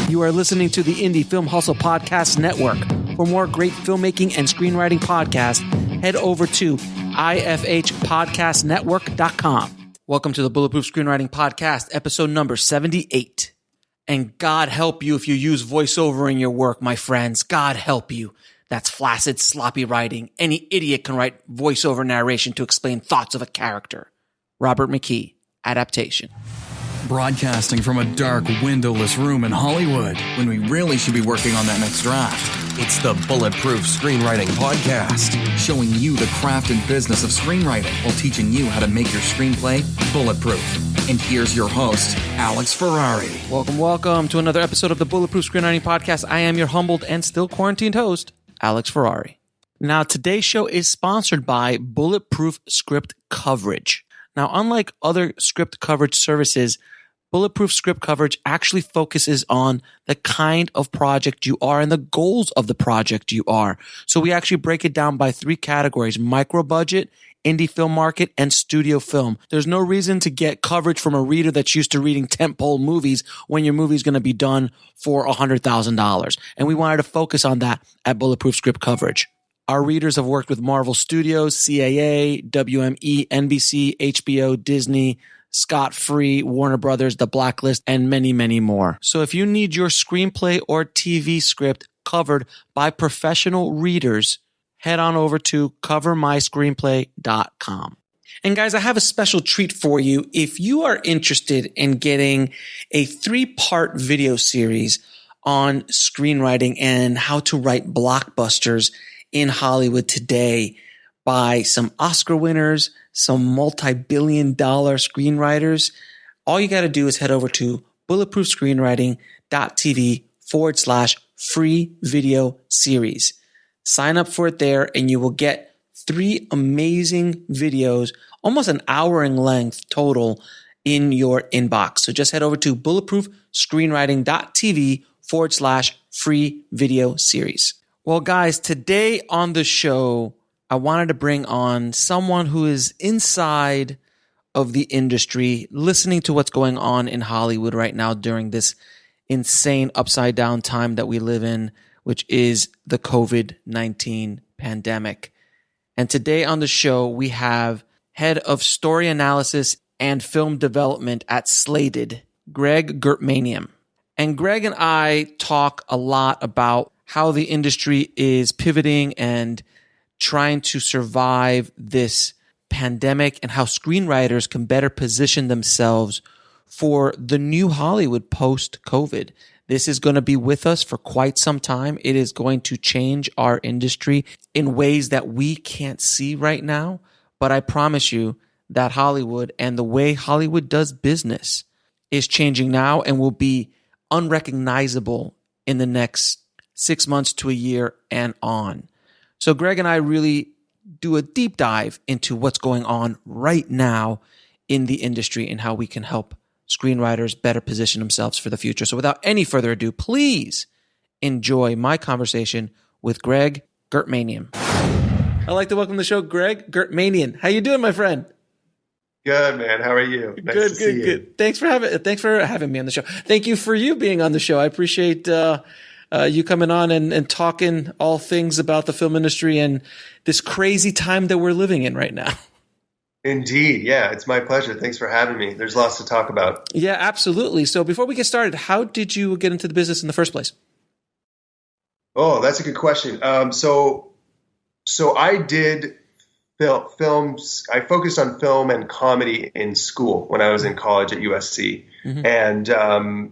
You are listening to the Indie Film Hustle Podcast Network. For more great filmmaking and screenwriting podcasts, head over to ifhpodcastnetwork.com. Welcome to the Bulletproof Screenwriting Podcast, episode number 78. And God help you if you use voiceover in your work, my friends. God help you. That's flaccid, sloppy writing. Any idiot can write voiceover narration to explain thoughts of a character. Robert McKee, Adaptation. Broadcasting from a dark, windowless room in Hollywood when we really should be working on that next draft. It's the Bulletproof Screenwriting Podcast, showing you the craft and business of screenwriting while teaching you how to make your screenplay bulletproof. And here's your host, Alex Ferrari. Welcome to another episode of the Bulletproof Screenwriting Podcast. I am your humbled and still quarantined host, Alex Ferrari. Now, today's show is sponsored by Bulletproof Script Coverage. Now, unlike other script coverage services, Bulletproof Script Coverage actually focuses on the kind of project you are and the goals of the project you are. So we actually break it down by three categories: micro budget, indie film market, and studio film. There's no reason to get coverage from a reader that's used to reading tentpole movies when your movie is going to be done for $100,000. And we wanted to focus on that at Bulletproof Script Coverage. Our readers have worked with Marvel Studios, CAA, WME, NBC, HBO, Disney, Scott Free, Warner Brothers, The Blacklist, and many, many more. So if you need your screenplay or TV script covered by professional readers, head on over to covermyscreenplay.com. And guys, I have a special treat for you. If you are interested in getting a 3-part video series on screenwriting and how to write blockbusters in Hollywood today by some Oscar winners, some multi-billion-dollar screenwriters, all you got to do is head over to bulletproofscreenwriting.tv/free video series. Sign up for it there and you will get 3 amazing videos, almost an hour in length total, in your inbox. So just head over to bulletproofscreenwriting.tv/free video series. Well, guys, today on the show, I wanted to bring on someone who is inside of the industry, listening to what's going on in Hollywood right now during this insane upside down time that we live in, which is the COVID-19 pandemic. And today on the show, we have head of story analysis and film development at Slated, Greg Gertmenian. And Greg and I talk a lot about how the industry is pivoting and trying to survive this pandemic and how screenwriters can better position themselves for the new Hollywood post-COVID. This is going to be with us for quite some time. It is going to change our industry in ways that we can't see right now. But I promise you that Hollywood and the way Hollywood does business is changing now and will be unrecognizable in the next 6 months to a year and on. So Greg and I really do a deep dive into what's going on right now in the industry and how we can help screenwriters better position themselves for the future. So without any further ado, please enjoy my conversation with Greg Gertmenian. I'd like to welcome to the show Greg Gertmenian. How you doing, my friend? Good, man. How are you? Nice to see you. Good. Thanks for having me on the show. Thank you for you being on the show. I appreciate you coming on and talking all things about the film industry and this crazy time that we're living in right now. Indeed. Yeah, it's my pleasure. Thanks for having me. There's lots to talk about. Yeah, absolutely. So before we get started, how did you get into the business in the first place? Oh, that's a good question. So I did films. I focused on film and comedy in school when I was in college at USC. Mm-hmm. And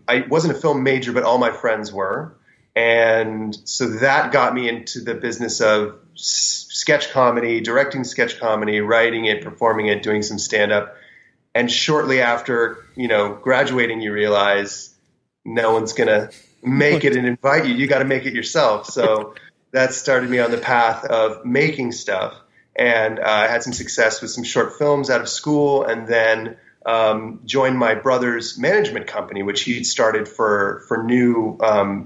I wasn't a film major, but all my friends were. And so that got me into the business of sketch comedy, directing sketch comedy, writing it, performing it, doing some stand-up. And shortly after, graduating, you realize no one's going to make it and invite you. You got to make it yourself. So that started me on the path of making stuff. And I had some success with some short films out of school, and then joined my brother's management company, which he'd started for new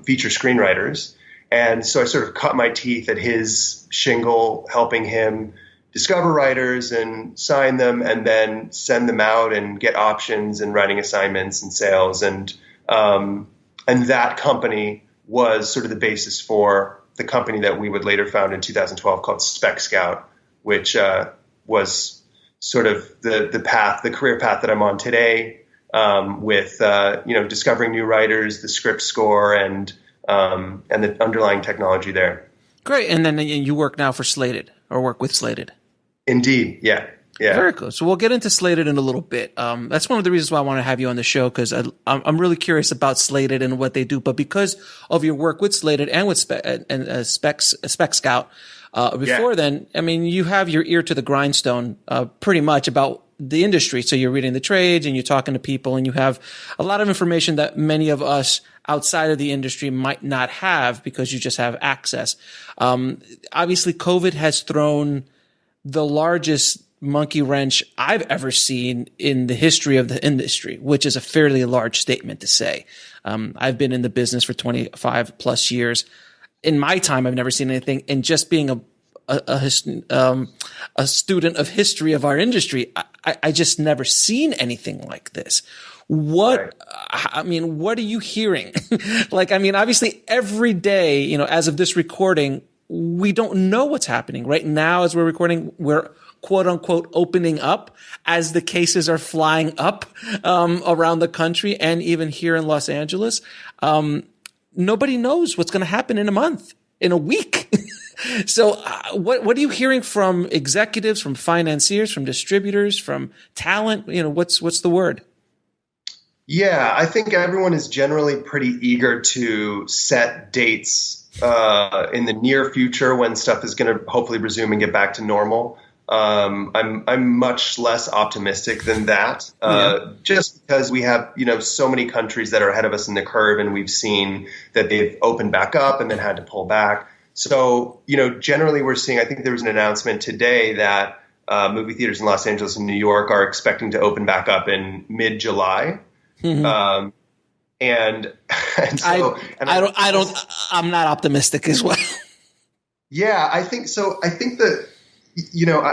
feature screenwriters. And so I sort of cut my teeth at his shingle, helping him discover writers and sign them and then send them out and get options and writing assignments and sales. And And that company was sort of the basis for the company that we would later found in 2012 called Spec Scout, which was sort of the career path that I'm on today, with discovering new writers, the script score, and the underlying technology there. Great. And then you work now for Slated, or work with Slated. Indeed. Yeah. Yeah. Very cool. So we'll get into Slated in a little bit. That's one of the reasons why I want to have you on the show, because I'm really curious about Slated and what they do. But because of your work with Slated and with Spec Scout, before then, I mean, you have your ear to the grindstone, pretty much about the industry. So you're reading the trades and you're talking to people, and you have a lot of information that many of us outside of the industry might not have because you just have access. Obviously, COVID has thrown the largest monkey wrench I've ever seen in the history of the industry, which is a fairly large statement to say. I've been in the business for 25 plus years. In my time, I've never seen anything. And just being a student of history of our industry, I just never seen anything like this. What are you hearing? Obviously every day, as of this recording, we don't know what's happening right now. As we're recording, we're quote unquote opening up as the cases are flying up, around the country and even here in Los Angeles. Nobody knows what's going to happen in a month, in a week. So what are you hearing from executives, from financiers, from distributors, from talent? What's the word? Yeah, I think everyone is generally pretty eager to set dates in the near future when stuff is going to hopefully resume and get back to normal. I'm much less optimistic than that, just because we have, so many countries that are ahead of us in the curve, and we've seen that they've opened back up and then had to pull back. So, generally we're seeing, I think there was an announcement today that movie theaters in Los Angeles and New York are expecting to open back up in mid-July. Mm-hmm. I'm not optimistic as well. Yeah, I think so. I think that,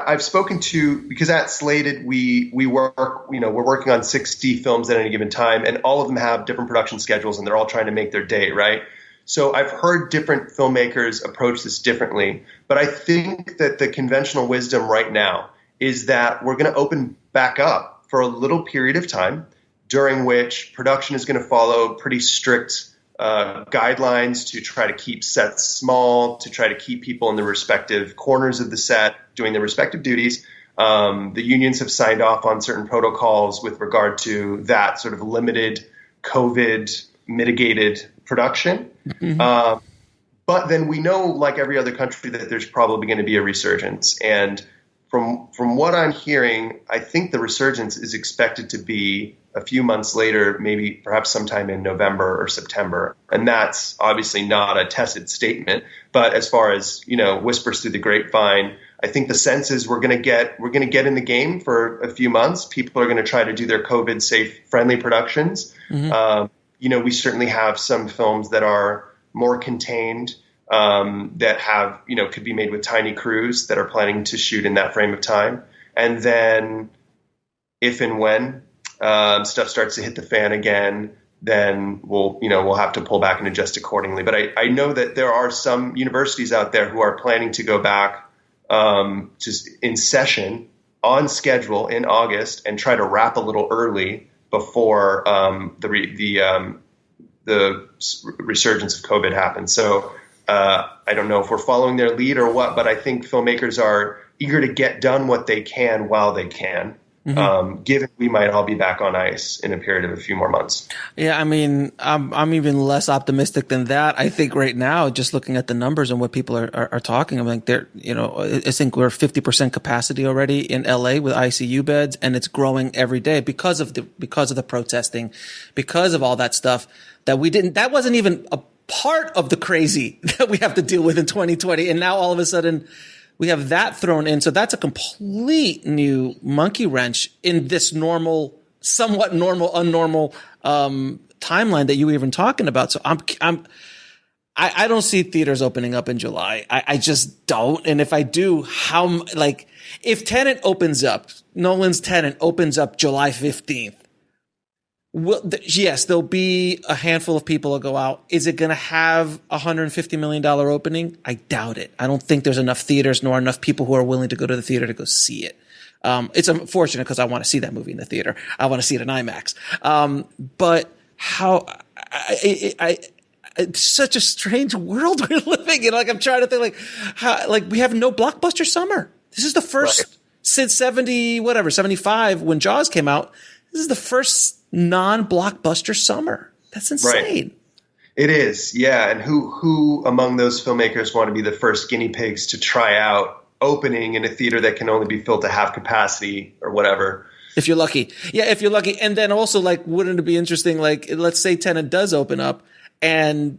I've spoken to, because at Slated, we work, we're working on 60 films at any given time, and all of them have different production schedules, and they're all trying to make their date, right? So I've heard different filmmakers approach this differently, but I think that the conventional wisdom right now is that we're going to open back up for a little period of time, during which production is going to follow pretty strict guidelines to try to keep sets small, to try to keep people in the respective corners of the set doing their respective duties. The unions have signed off on certain protocols with regard to that sort of limited COVID mitigated production. Mm-hmm. But then we know, like every other country, that there's probably going to be a resurgence. And from what I'm hearing, I think the resurgence is expected to be a few months later, maybe perhaps sometime in November or September. And that's obviously not a tested statement. But as far as, whispers through the grapevine, I think the sense is we're going to get in the game for a few months. People are going to try to do their COVID safe, friendly productions. Mm-hmm. We certainly have some films that are more contained, that have, could be made with tiny crews that are planning to shoot in that frame of time. And then if and when stuff starts to hit the fan again, then we'll have to pull back and adjust accordingly. But I know that there are some universities out there who are planning to go back just in session on schedule in August and try to wrap a little early before the resurgence of COVID happens. So I don't know if we're following their lead or what, but I think filmmakers are eager to get done what they can while they can. Mm-hmm. Given we might all be back on ice in a period of a few more months. Yeah, I'm even less optimistic than that. I think right now, just looking at the numbers and what people are talking, I'm like, I think we're 50% capacity already in LA with ICU beds, and it's growing every day because of the protesting, because of all that stuff that wasn't even a part of the crazy that we have to deal with in 2020, and now all of a sudden we have that thrown in. So that's a complete new monkey wrench in this somewhat normal, unnormal, timeline that you were even talking about. So I don't see theaters opening up in July. I just don't. And if I do, if Tenet opens up, Nolan's Tenet opens up July 15th, Well, yes, there'll be a handful of people that go out. Is it going to have a $150 million opening? I doubt it. I don't think there's enough theaters nor enough people who are willing to go to the theater to go see it. It's unfortunate because I want to see that movie in the theater. I want to see it in IMAX. But it's such a strange world we're living in. Like, I'm trying to think, we have no blockbuster summer. This is the first since 75 when Jaws came out. This is the first non-blockbuster summer. That's insane. Right. It is, yeah. And who among those filmmakers want to be the first guinea pigs to try out opening in a theater that can only be filled to half capacity or whatever? If you're lucky. Yeah, if you're lucky. And then also, wouldn't it be interesting, let's say Tenet does open up and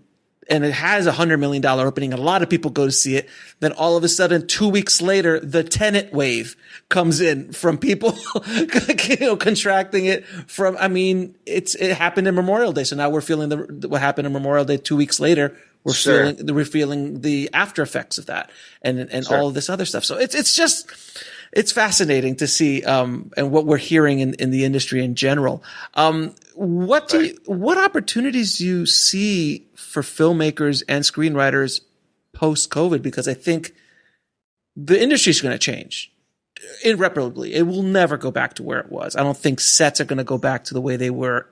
it has $100 million opening, and a lot of people go to see it. Then all of a sudden, 2 weeks later, the Tenet wave comes in from people, contracting it from. I mean, it happened in Memorial Day, so now we're feeling what happened in Memorial Day 2 weeks later. We're feeling the after effects of that, and all of this other stuff. So it's fascinating to see, and what we're hearing in the industry in general. What opportunities do you see for filmmakers and screenwriters post-COVID? Because I think the industry is going to change irreparably. It will never go back to where it was. I don't think sets are going to go back to the way they were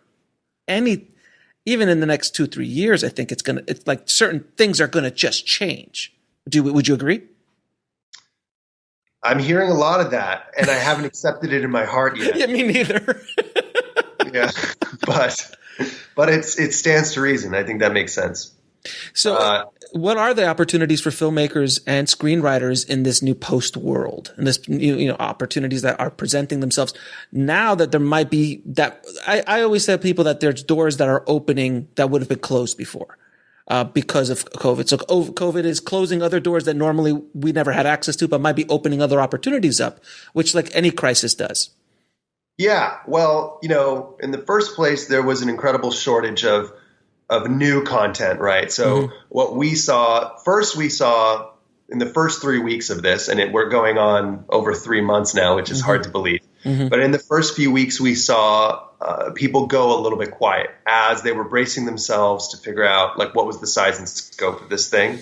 even in the next 2-3 years. I think it's like certain things are going to just change. Would you agree? I'm hearing a lot of that, and I haven't accepted it in my heart yet. Yeah, me neither. Yeah, but it stands to reason. I think that makes sense. So, what are the opportunities for filmmakers and screenwriters in this new post world, and this opportunities that are presenting themselves now that there might be that? I always tell people that there's doors that are opening that would have been closed before. Because of COVID. So COVID is closing other doors that normally we never had access to, but might be opening other opportunities up, which like any crisis does. Yeah. Well, in the first place, there was an incredible shortage of new content, right? So what we saw in the first 3 weeks of this, and we're going on over 3 months now, which is hard to believe. But in the first few weeks, we saw people go a little bit quiet as they were bracing themselves to figure out what was the size and scope of this thing.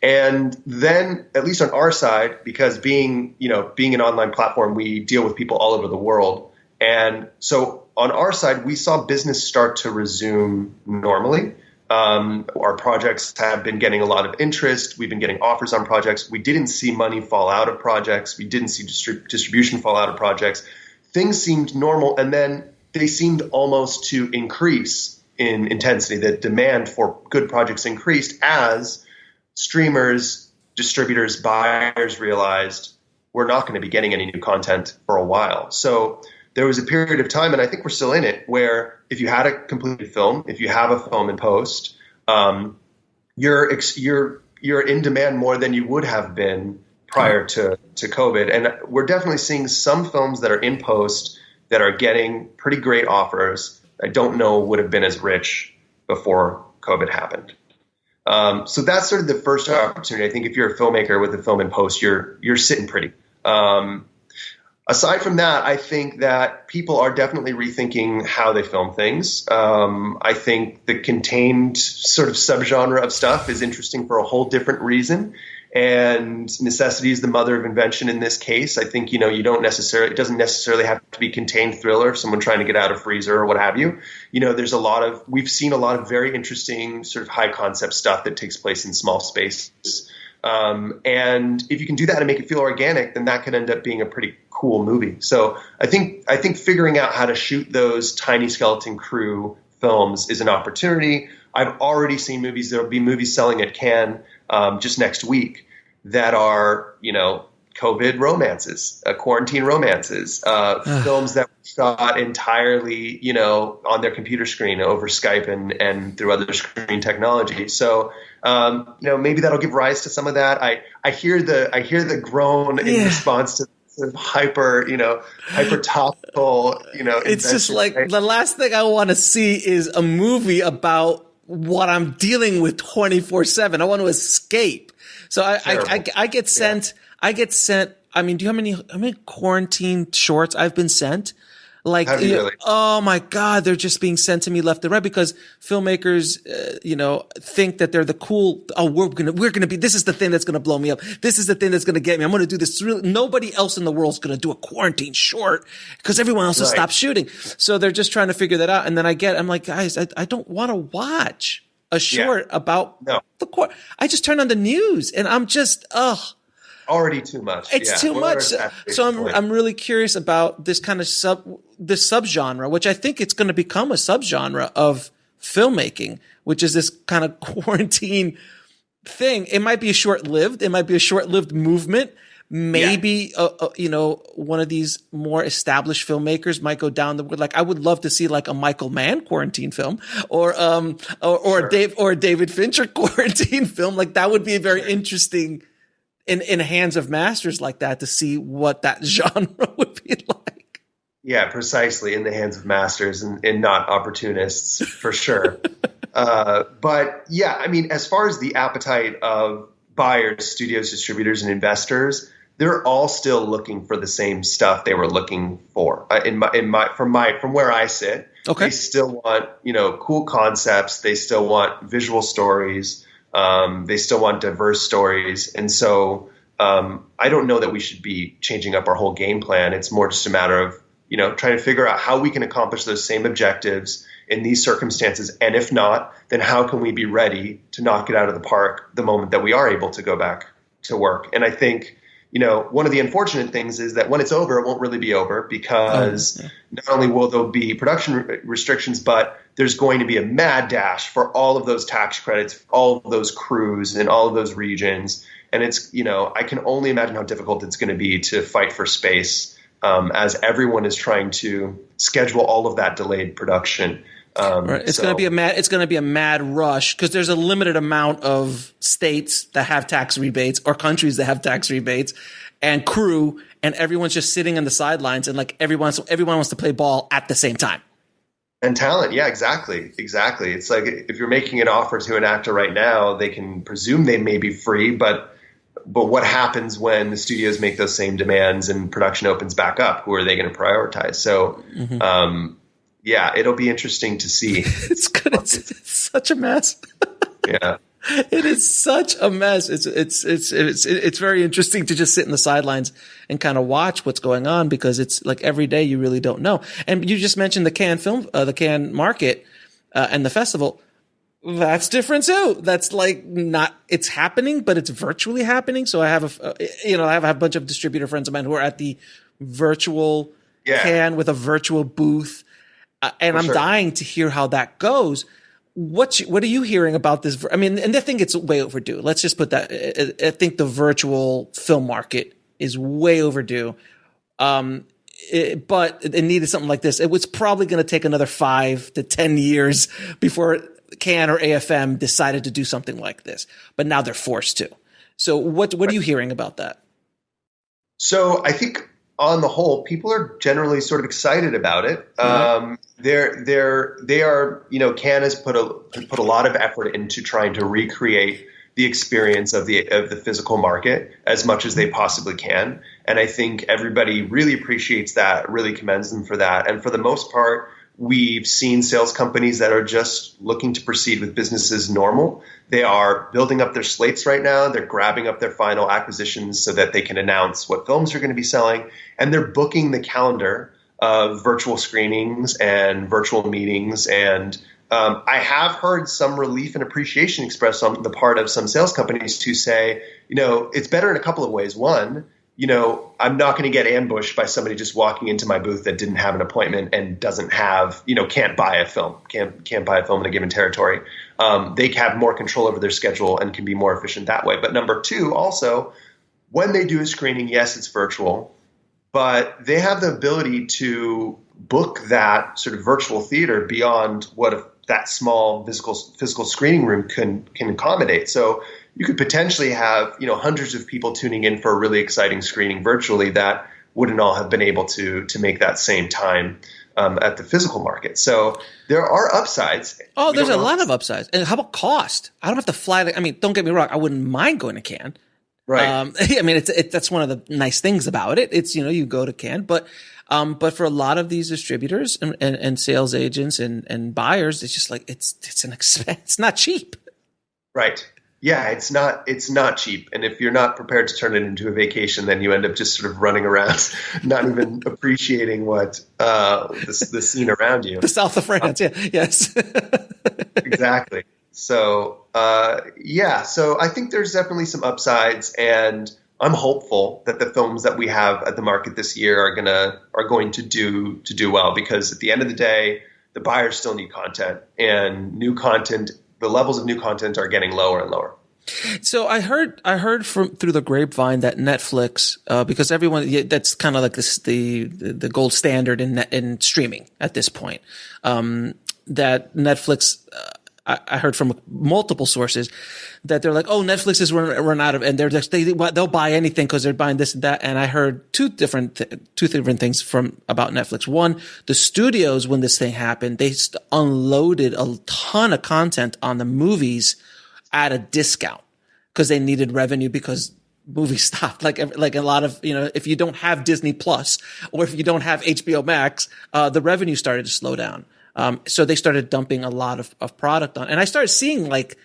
And then, at least on our side, because being an online platform, we deal with people all over the world. And so on our side, we saw business start to resume normally. Our projects have been getting a lot of interest. We've been getting offers on projects. We didn't see money fall out of projects. We didn't see distribution fall out of projects. Things seemed normal, and then they seemed almost to increase in intensity. The demand for good projects increased as streamers, distributors, buyers realized we're not going to be getting any new content for a while. So there was a period of time, and I think we're still in it, where if you had a completed film, if you have a film in post, you're in demand more than you would have been prior to COVID. And we're definitely seeing some films that are in post that are getting pretty great offers. I don't know would have been as rich before COVID happened. So that's sort of the first opportunity. I think if you're a filmmaker with a film in post, you're sitting pretty. Aside from that, I think that people are definitely rethinking how they film things. I think the contained sort of subgenre of stuff is interesting for a whole different reason. And necessity is the mother of invention in this case. I think, it doesn't necessarily have to be contained thriller, someone trying to get out of freezer or what have you. We've seen a lot of very interesting sort of high concept stuff that takes place in small spaces. And if you can do that and make it feel organic, then that could end up being a pretty cool movie. So I think figuring out how to shoot those tiny skeleton crew films is an opportunity. I've already seen movies. There'll be movies selling at Cannes just next week that are, COVID romances, quarantine romances, films that were shot entirely, on their computer screen over Skype and through other screen technology. So, maybe that'll give rise to some of that. I hear the groan in response to sort of hyper topical, it's just like the last thing I want to see is a movie about what I'm dealing with 24/7. I want to escape. So I get sent. I mean, do you know how many quarantine shorts I've been sent? Like, Have you really? oh my God, they're just being sent to me left and right because filmmakers, think that they're the cool. Oh, we're gonna be. This is the thing that's gonna blow me up. This is the thing that's gonna get me. I'm gonna do this. Nobody else in the world's gonna do a quarantine short because everyone else has stopped shooting. So they're just trying to figure that out. And then I'm like, guys, I don't want to watch a short about the court. I just turn on the news and I'm just, already too much. It's too much. So I'm really curious about this kind of subgenre, which I think it's going to become a subgenre of filmmaking, which is this kind of quarantine thing. It might be short-lived. It might be a short-lived movement. Maybe, one of these more established filmmakers might go down the road. Like, I would love to see like a Michael Mann quarantine film or a David Fincher quarantine film. Like, that would be very interesting in hands of masters like that to see what that genre would be like. Yeah, precisely, in the hands of masters and not opportunists, for sure. But yeah, I mean, as far as the appetite of buyers, studios, distributors, and investors, they're all still looking for the same stuff they were looking for. From where I sit, they still want, cool concepts. They still want visual stories. They still want diverse stories. And so I don't know that we should be changing up our whole game plan. It's more just a matter of, trying to figure out how we can accomplish those same objectives in these circumstances. And if not, then how can we be ready to knock it out of the park the moment that we are able to go back to work? And I think, one of the unfortunate things is that when it's over, it won't really be over because not only will there be production restrictions, but there's going to be a mad dash for all of those tax credits, all of those crews in all of those regions. And it's, I can only imagine how difficult it's going to be to fight for space as everyone is trying to schedule all of that delayed production. Right. It's going to be a mad rush because there's a limited amount of states that have tax rebates or countries that have tax rebates and crew, and everyone's just sitting on the sidelines and like everyone wants to play ball at the same time. And talent. Yeah, exactly. It's like if you're making an offer to an actor right now, they can presume they may be free, but what happens when the studios make those same demands and production opens back up? Who are they going to prioritize? So, yeah, it'll be interesting to see. It's good. It's such a mess. Yeah, it is such a mess. It's very interesting to just sit in the sidelines and kind of watch what's going on because it's like every day you really don't know. And you just mentioned the Cannes market, and the festival. That's different too. That's like it's happening, but it's virtually happening. So I have a bunch of distributor friends of mine who are at the virtual Cannes with a virtual booth. And I'm dying to hear how that goes. What are you hearing about this? I mean, and I think it's way overdue. Let's just put that. I think the virtual film market is way overdue. But it needed something like this. It was probably going to take another 5 to 10 years before Cannes or AFM decided to do something like this. But now they're forced to. So what are you hearing about that? So I think on the whole, people are generally sort of excited about it. They are, Cannes has put a lot of effort into trying to recreate the experience of the physical market as much as they possibly can. And I think everybody really appreciates that, really commends them for that. And for the most part, we've seen sales companies that are just looking to proceed with business as normal. They are building up their slates right now. They're grabbing up their final acquisitions so that they can announce what films are going to be selling. And they're booking the calendar of virtual screenings and virtual meetings. And I have heard some relief and appreciation expressed on the part of some sales companies to say, it's better in a couple of ways. One, I'm not going to get ambushed by somebody just walking into my booth that didn't have an appointment and doesn't have, can't buy a film in a given territory. They have more control over their schedule and can be more efficient that way. But number two, also, when they do a screening, yes, it's virtual, but they have the ability to book that sort of virtual theater beyond what that small physical screening room can accommodate. So you could potentially have, hundreds of people tuning in for a really exciting screening virtually that wouldn't all have been able to make that same time at the physical market. So there are upsides. Oh, there's a lot of upsides. And how about cost? I don't have to fly. Don't get me wrong. I wouldn't mind going to Cannes. Right. I mean, that's one of the nice things about it. It's, you go to Cannes, but for a lot of these distributors and sales agents and buyers, it's just like, it's an expense. It's not cheap. Right. Yeah. It's not cheap. And if you're not prepared to turn it into a vacation, then you end up just sort of running around, not even appreciating what, the scene around you. The south of France. Yeah. Yes. Exactly. So, so I think there's definitely some upsides, and I'm hopeful that the films that we have at the market this year are going to do well, because at the end of the day, the buyers still need content, and the levels of new content are getting lower and lower. So I heard through the grapevine that Netflix, because everyone, that's kind of like the gold standard in streaming at this point, that Netflix, I heard from multiple sources that they're like, oh, Netflix is run out of, and they'll buy anything because they're buying this and that. And I heard two different things about Netflix. One, the studios, when this thing happened, they unloaded a ton of content on the movies at a discount because they needed revenue because movies stopped. Like a lot of, if you don't have Disney Plus or if you don't have HBO Max, the revenue started to slow down. So they started dumping a lot of product on, and I started seeing like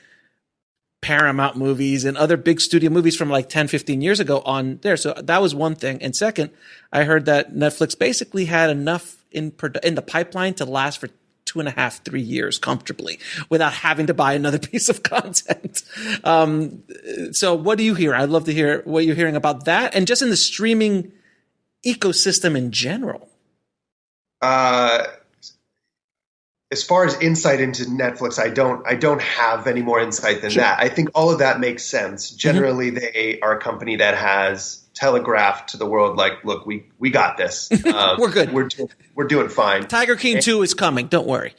Paramount movies and other big studio movies from like 10, 15 years ago on there. So that was one thing. And second, I heard that Netflix basically had enough in the pipeline to last for 2.5, 3 years comfortably without having to buy another piece of content. So what do you hear? I'd love to hear what you're hearing about that and just in the streaming ecosystem in general. As far as insight into Netflix, I don't have any more insight than that. I think all of that makes sense. Generally, they are a company that has telegraphed to the world, like, look, we got this. We're good. We're doing fine. Tiger King 2 is coming. Don't worry.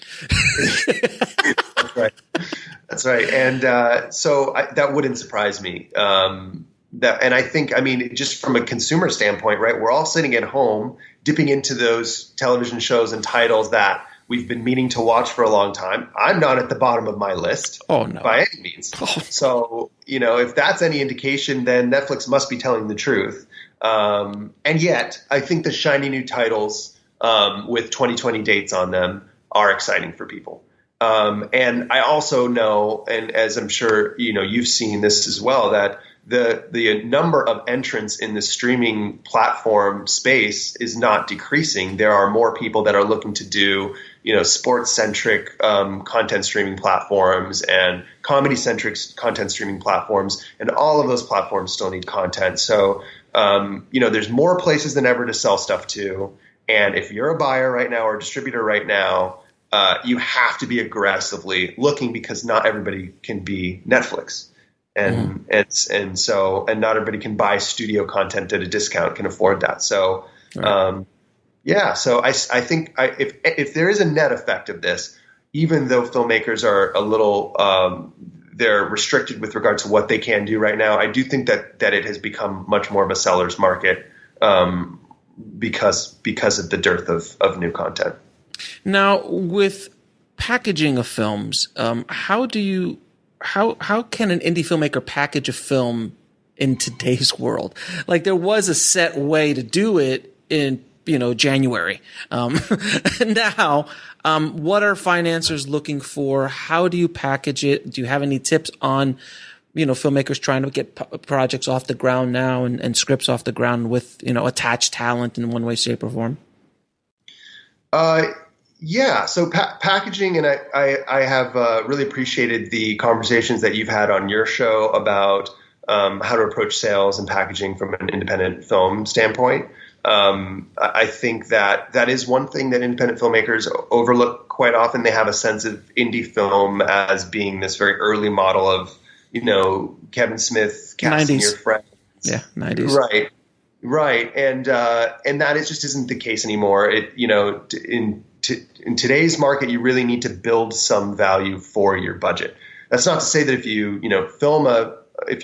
That's right. And so that wouldn't surprise me. And I think, just from a consumer standpoint, right, we're all sitting at home dipping into those television shows and titles that we've been meaning to watch for a long time. I'm not at the bottom of my list by any means. So, if that's any indication, then Netflix must be telling the truth. And yet, I think the shiny new titles with 2020 dates on them are exciting for people. And I also know, and as I'm sure you've seen this as well, that the number of entrants in the streaming platform space is not decreasing. There are more people that are looking to do sports-centric content streaming platforms and comedy-centric content streaming platforms, and all of those platforms still need content. So there's more places than ever to sell stuff to. And if you're a buyer right now or a distributor right now, you have to be aggressively looking, because not everybody can be Netflix. And not everybody can buy studio content at a discount, can afford that. So, so I think if there is a net effect of this, even though filmmakers are a little, they're restricted with regard to what they can do right now, I do think that it has become much more of a seller's market, because of the dearth of new content. Now, with packaging of films, how can an indie filmmaker package a film in today's world? Like, there was a set way to do it in, January. Now, what are financiers looking for? How do you package it? Do you have any tips on, filmmakers trying to get projects off the ground now and scripts off the ground with, attached talent in one way, shape, or form? So packaging, and I have really appreciated the conversations that you've had on your show about how to approach sales and packaging from an independent film standpoint. I think that is one thing that independent filmmakers overlook quite often. They have a sense of indie film as being this very early model of, Kevin Smith casting 90s. Your friends. Yeah, 90s. Right. And that just isn't the case anymore. In today's market, you really need to build some value for your budget. That's not to say that if you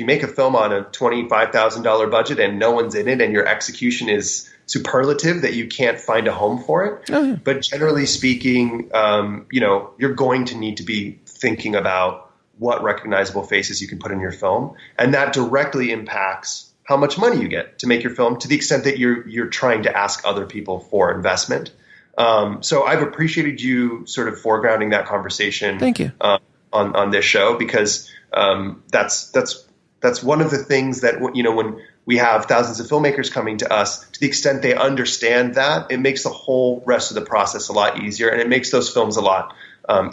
make a film on a $25,000 budget and no one's in it and your execution is superlative, that you can't find a home for it. Oh, yeah. But generally speaking, you're going to need to be thinking about what recognizable faces you can put in your film. And that directly impacts how much money you get to make your film, to the extent that you're trying to ask other people for investment. So I've appreciated you sort of foregrounding that conversation. Thank you. On this show, because that's one of the things that, when we have thousands of filmmakers coming to us, to the extent they understand that, it makes the whole rest of the process a lot easier, and it makes those films a lot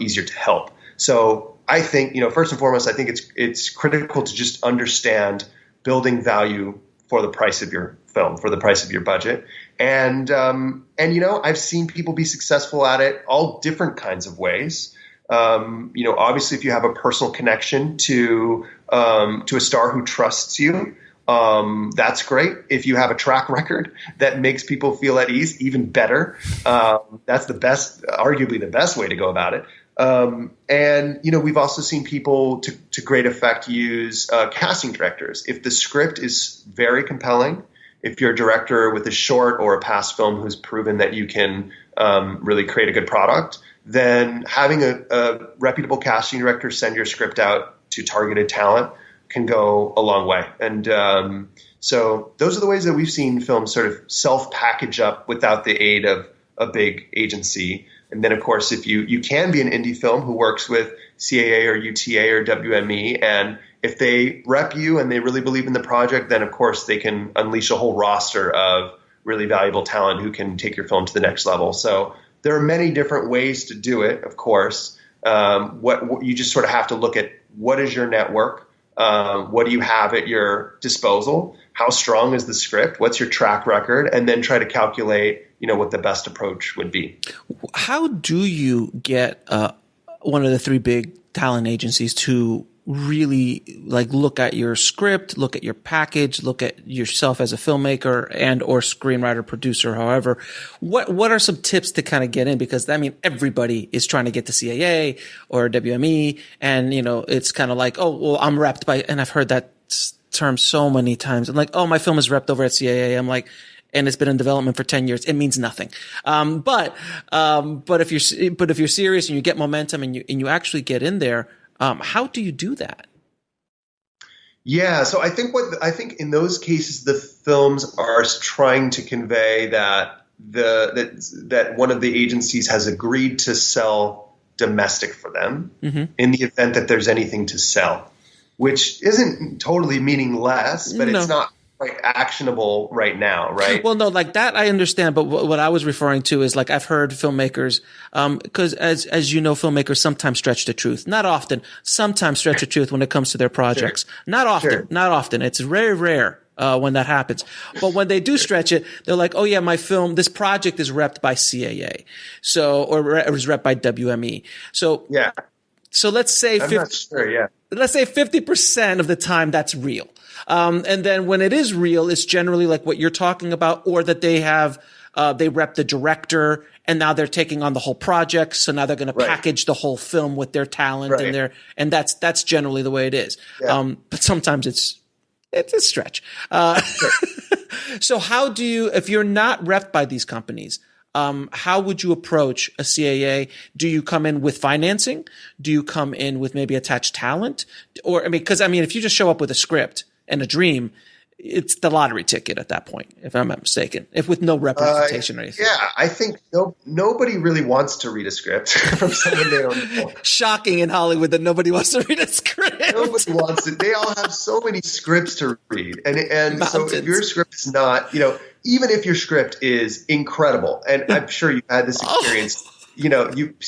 easier to help. So I think, first and foremost, I think it's critical to just understand building value for the price of your film, for the price of your budget. And I've seen people be successful at it all different kinds of ways. Obviously, if you have a personal connection to a star who trusts you, that's great. If you have a track record that makes people feel at ease, even better. That's arguably the best way to go about it. We've also seen people to great effect use casting directors. If the script is very compelling, if you're a director with a short or a past film who's proven that you can really create a good product, then having a reputable casting director send your script out to targeted talent can go a long way. And so those are the ways that we've seen films sort of self-package up without the aid of a big agency. And then, of course, if you can be an indie film who works with CAA or UTA or WME, and if they rep you and they really believe in the project, then, of course, they can unleash a whole roster of really valuable talent who can take your film to the next level. So there are many different ways to do it, of course. What you just sort of have to look at: what is your network? What do you have at your disposal? How strong is the script? What's your track record? And then try to calculate, what the best approach would be. How do you get one of the three big talent agencies to really look at your script, look at your package, look at yourself as a filmmaker and or screenwriter, producer, however? What are some tips to kind of get in? Because everybody is trying to get to CAA or WME, and it's kind of like, oh, well, I'm repped by, and I've heard that term so many times. I'm like, oh, my film is repped over at CAA. I'm like, and it's been in development for 10 years. It means nothing. But if you're serious and you get momentum and you actually get in there, how do you do that? Yeah, so I think in those cases the films are trying to convey that that one of the agencies has agreed to sell domestic for them in the event that there's anything to sell, which isn't totally meaningless, but it's not quite actionable right now, right? Well, no, that I understand, but what I was referring to is I've heard filmmakers, because as you know, filmmakers sometimes stretch the truth. Not often, sometimes stretch the truth when it comes to their projects. Sure. Not often. It's very rare when that happens. But when they do stretch it, they're like, oh yeah, my film, this project is repped by CAA, or is repped by WME. So yeah. So let's say let's say 50% of the time that's real. And then when it is real, it's generally like what you're talking about, or that they have, they rep the director and now they're taking on the whole project. So now they're going to package the whole film with their talent and that's generally the way it is. Yeah. But sometimes it's a stretch. So how do you, if you're not repped by these companies, how would you approach a CAA? Do you come in with financing? Do you come in with maybe attached talent? Or, because if you just show up with a script and a dream, it's the lottery ticket at that point, if I'm not mistaken, if with no representation or anything. Yeah, I think nobody really wants to read a script from someone they don't know. Shocking in Hollywood that nobody wants to read a script. Nobody wants it. They all have so many scripts to read. And so if your script is not, even if your script is incredible, and I'm sure you've had this experience,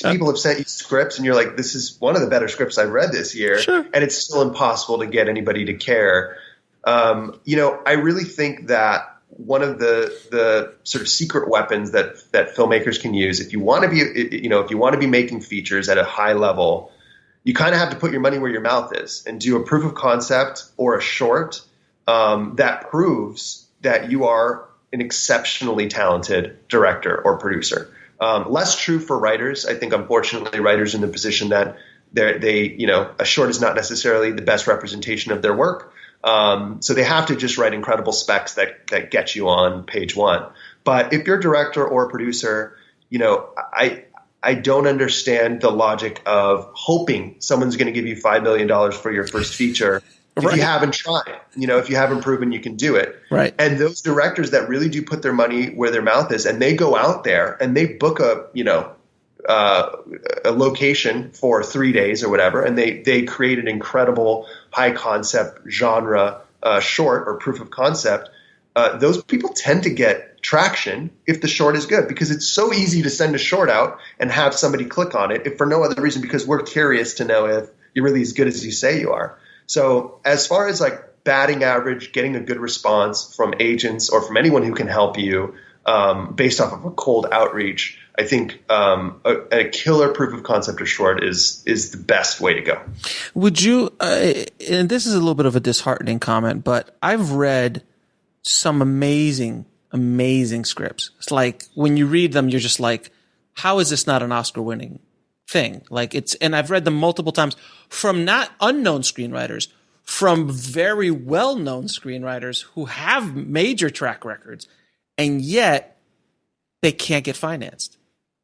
people have sent you scripts and you're like, this is one of the better scripts I've read this year. Sure. And it's still impossible to get anybody to care. I really think that one of the sort of secret weapons that filmmakers can use, if you want to be making features at a high level, you kind of have to put your money where your mouth is and do a proof of concept or a short that proves that you are an exceptionally talented director or producer. Less true for writers. I think, unfortunately, writers are in the position that a short is not necessarily the best representation of their work. So they have to just write incredible specs that get you on page one. But if you're a director or a producer, I don't understand the logic of hoping someone's going to give you $5 million for your first feature if you haven't tried, if you haven't proven you can do it. Right. And those directors that really do put their money where their mouth is, and they go out there and they book a location for 3 days or whatever, and they create an incredible high concept genre short or proof of concept. Those people tend to get traction if the short is good, because it's so easy to send a short out and have somebody click on it, if for no other reason because we're curious to know if you're really as good as you say you are. So as far as like batting average, getting a good response from agents or from anyone who can help you based off of a cold outreach, I think a killer proof of concept or short is the best way to go. Would you, and this is a little bit of a disheartening comment, but I've read some amazing scripts. It's like when you read them, you're just like, how is this not an Oscar winning thing? Like and I've read them multiple times from not unknown screenwriters, from very well-known screenwriters who have major track records, and yet they can't get financed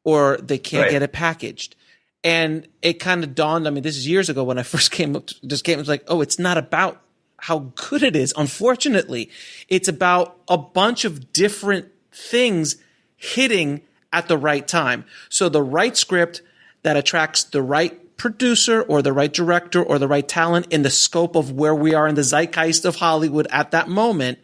or they can't get it packaged. And it kind of dawned on me, this is years ago when I first came up to this game, it was like, oh, it's not about how good it is. Unfortunately, it's about a bunch of different things hitting at the right time. So the right script that attracts the right producer or the right director or the right talent in the scope of where we are in the zeitgeist of Hollywood at that moment,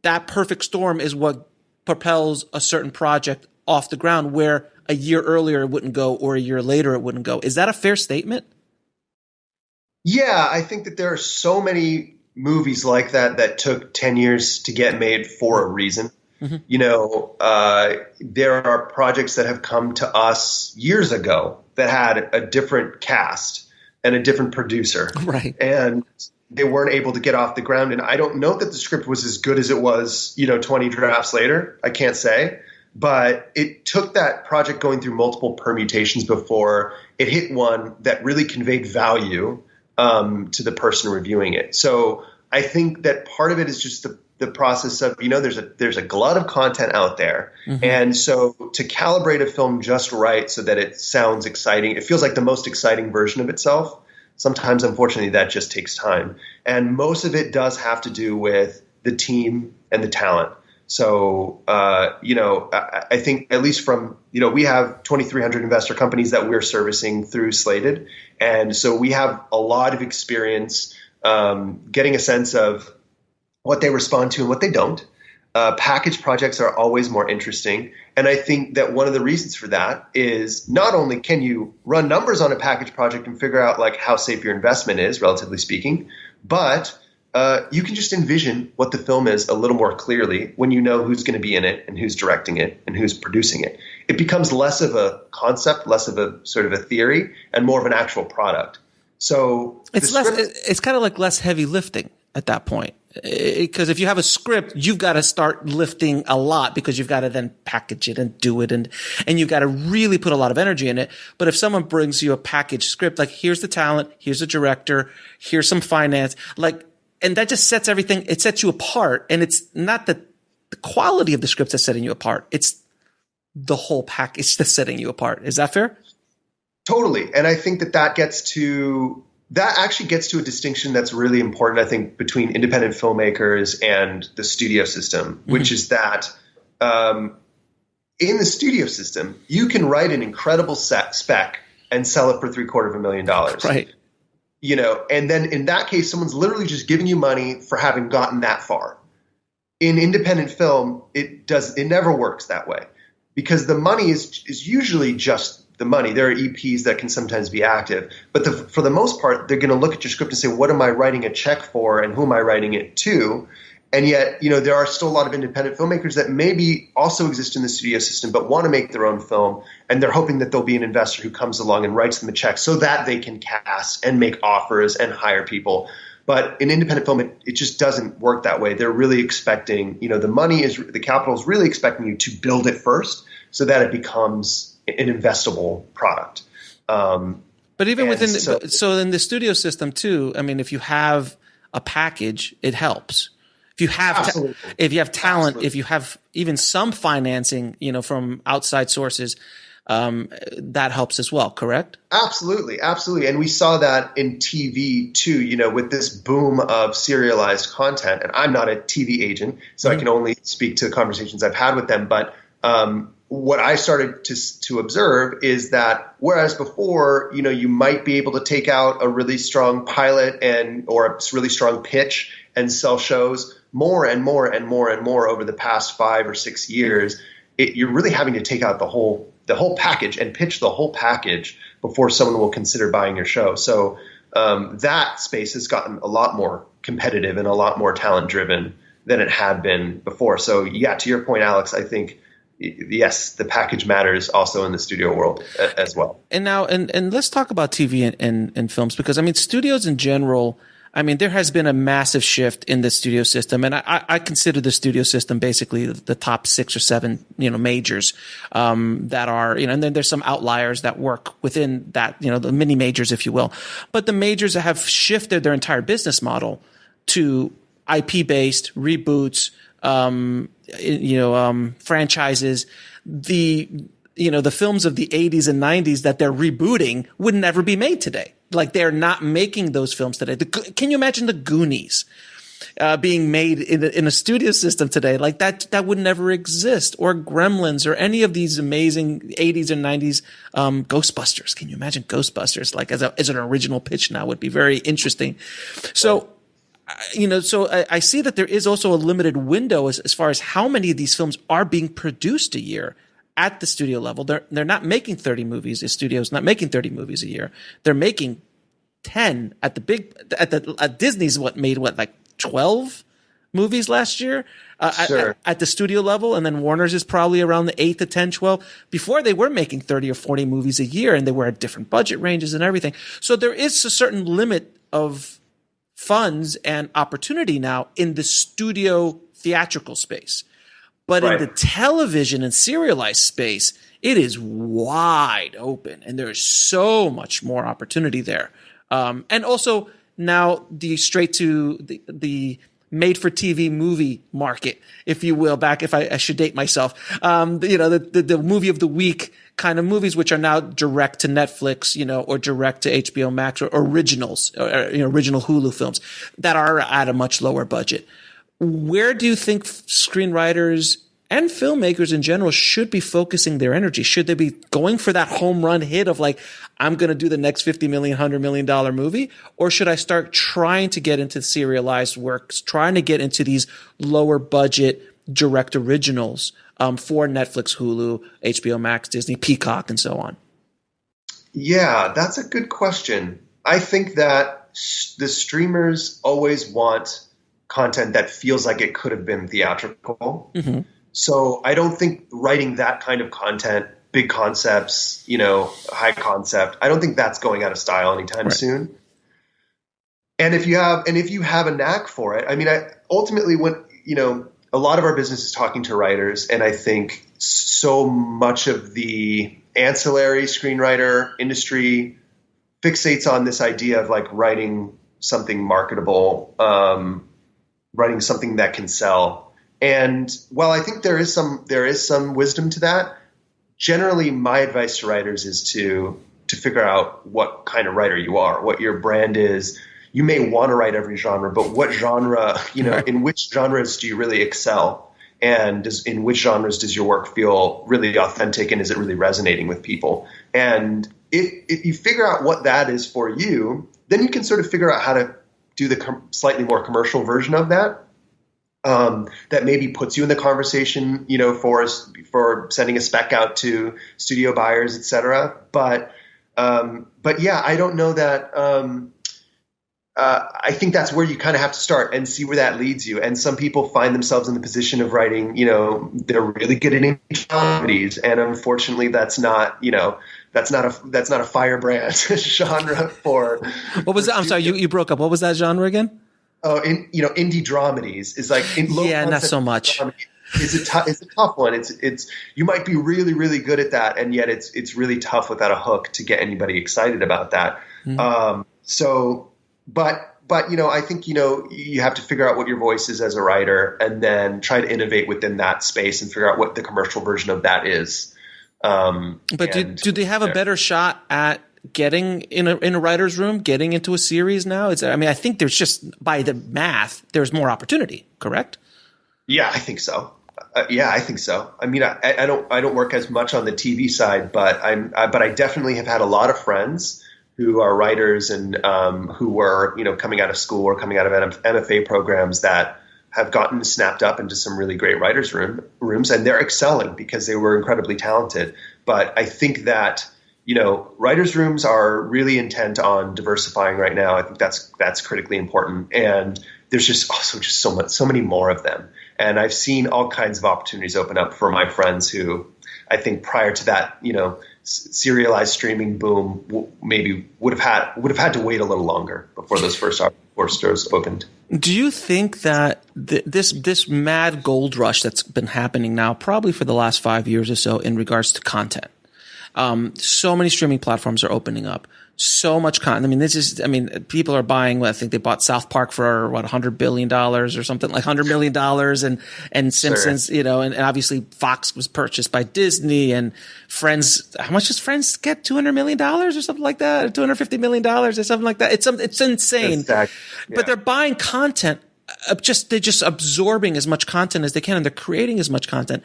that perfect storm is what propels a certain project off the ground where a year earlier it wouldn't go or a year later it wouldn't go. Is that a fair statement? Yeah, I think that there are so many movies like that took 10 years to get made for a reason. Mm-hmm. There are projects that have come to us years ago that had a different cast and a different producer. Right. And they weren't able to get off the ground. And I don't know that the script was as good as it was, 20 drafts later. I can't say. But it took that project going through multiple permutations before it hit one that really conveyed value to the person reviewing it. So I think that part of it is just the process of, there's a glut of content out there. Mm-hmm. And so to calibrate a film just right so that it sounds exciting, it feels like the most exciting version of itself. Sometimes, unfortunately, that just takes time. And most of it does have to do with the team and the talent. So, I think at least from, we have 2,300 investor companies that we're servicing through Slated. And so we have a lot of experience getting a sense of what they respond to and what they don't. Package projects are always more interesting. And I think that one of the reasons for that is not only can you run numbers on a package project and figure out like how safe your investment is, relatively speaking, but you can just envision what the film is a little more clearly when you know who's going to be in it and who's directing it and who's producing it. It becomes less of a concept, less of a sort of a theory, and more of an actual product. So it's kind of like less heavy lifting at that point. Because if you have a script, you've got to start lifting a lot because you've got to then package it and do it and you've got to really put a lot of energy in it. But if someone brings you a packaged script, like here's the talent, here's the director, here's some finance, and that just sets everything, it sets you apart. And it's not the quality of the script that's setting you apart. It's the whole package that's setting you apart. Is that fair? Totally. And I think that actually gets to a distinction that's really important, I think, between independent filmmakers and the studio system, mm-hmm. which is that in the studio system, you can write an incredible spec and sell it for $750,000. Right. And then in that case, someone's literally just giving you money for having gotten that far. In independent film, it never works that way because the money is usually just the money. There are EPs that can sometimes be active, but for the most part, they're going to look at your script and say, what am I writing a check for and who am I writing it to? And yet, there are still a lot of independent filmmakers that maybe also exist in the studio system, but want to make their own film. And they're hoping that there'll be an investor who comes along and writes them a check so that they can cast and make offers and hire people. But in independent film, it just doesn't work that way. They're really expecting, the capital is really expecting you to build it first so that it becomes an investable product. But even so in the studio system too, I mean, if you have a package, it helps. If you have talent, Absolutely. If you have even some financing, from outside sources, that helps as well, correct? Absolutely. And we saw that in TV too, with this boom of serialized content. And I'm not a TV agent, so I can only speak to the conversations I've had with them. But what I started to observe is that whereas before, you might be able to take out a really strong pilot or a really strong pitch and sell shows more and more and more and more over the past 5 or 6 years, you're really having to take out the whole package and pitch the whole package before someone will consider buying your show. So that space has gotten a lot more competitive and a lot more talent driven than it had been before. So yeah, to your point, Alex, I think yes, the package matters also in the studio world as well. And now, and let's talk about TV and films, because I mean, studios in general, I mean, there has been a massive shift in the studio system, and I consider the studio system basically the top 6 or 7, majors, that are, and then there's some outliers that work within that, the mini majors, if you will. But the majors have shifted their entire business model to IP based reboots, franchises. The films of the 80s and 90s that they're rebooting would never be made today. Like, they're not making those films today. Can you imagine the Goonies being made in a studio system today? Like, that would never exist. Or Gremlins, or any of these amazing 80s and 90s Ghostbusters. Can you imagine Ghostbusters like as an original pitch now? Would be very interesting. So I see that there is also a limited window as far as how many of these films are being produced a year at the studio level. They're not making 30 movies. The studio's not making 30 movies a year. They're making 10 at Disney's made like 12 movies last year Sure. at the studio level. And then Warner's is probably around the 8 to 10, 12. Before, they were making 30 or 40 movies a year, and they were at different budget ranges and everything. So there is a certain limit of funds and opportunity now in the studio theatrical space. But Right. in the television and serialized space, it is wide open, and there is so much more opportunity there. And also now the straight to the made-for-TV movie market, if you will. Back, if I should date myself, the movie of the week kind of movies, which are now direct to Netflix, or direct to HBO Max, or originals, or original Hulu films that are at a much lower budget. Where do you think screenwriters and filmmakers in general should be focusing their energy? Should they be going for that home run hit of like, I'm going to do the next $50 million, $100 million movie? Or should I start trying to get into serialized works, trying to get into these lower budget direct originals for Netflix, Hulu, HBO Max, Disney, Peacock, and so on? Yeah, that's a good question. I think that the streamers always want content that feels like it could have been theatrical. Mm-hmm. So I don't think writing that kind of content, big concepts, high concept, I don't think that's going out of style anytime soon. And if you have a knack for it, I mean, ultimately when, a lot of our business is talking to writers, and I think so much of the ancillary screenwriter industry fixates on this idea of like writing something marketable, writing something that can sell. And while I think there is some wisdom to that, generally my advice to writers is to figure out what kind of writer you are, what your brand is. You may want to write every genre, but what genre, in which genres do you really excel? And in which genres does your work feel really authentic, and is it really resonating with people? And if you figure out what that is for you, then you can sort of figure out how to do the slightly more commercial version of that. That maybe puts you in the conversation, for sending a spec out to studio buyers, et cetera. But yeah, I don't know that. I think that's where you kind of have to start and see where that leads you. And some people find themselves in the position of writing, they're really good at indie comedies, and unfortunately, that's not a firebrand genre for. What was that? I'm sorry, you broke up. What was that genre again? Oh, indie dramedies is like not so much. It's a tough one. It's you might be really, really good at that, and yet it's really tough without a hook to get anybody excited about that. Mm-hmm. But I think you have to figure out what your voice is as a writer, and then try to innovate within that space and figure out what the commercial version of that is. But do they have a better shot at getting in a writer's room, getting into a series now? I think there's just, by the math, there's more opportunity, correct? Yeah, I think so. I think so. I mean, I don't work as much on the TV side, but I definitely have had a lot of friends who are writers and who were, coming out of school or coming out of MFA programs that have gotten snapped up into some really great writers' rooms, and they're excelling because they were incredibly talented. But I think that, writers' rooms are really intent on diversifying right now. I think that's critically important, and there's just also so many more of them. And I've seen all kinds of opportunities open up for my friends who, I think, prior to that, serialized streaming boom, maybe would have had to wait a little longer before those first stores opened. Do you think that this mad gold rush that's been happening now, probably for the last 5 years or so, in regards to content, so many streaming platforms are opening up, so much content. People are buying, I think they bought South Park for $100 billion or something, like $100 million, and Simpsons, sure. And obviously Fox was purchased by Disney, and Friends. How much does Friends get? $200 million or something like that, or $250 million or something like that. It's insane. Exactly. Yeah. But they're buying content. They're just absorbing as much content as they can, and they're creating as much content.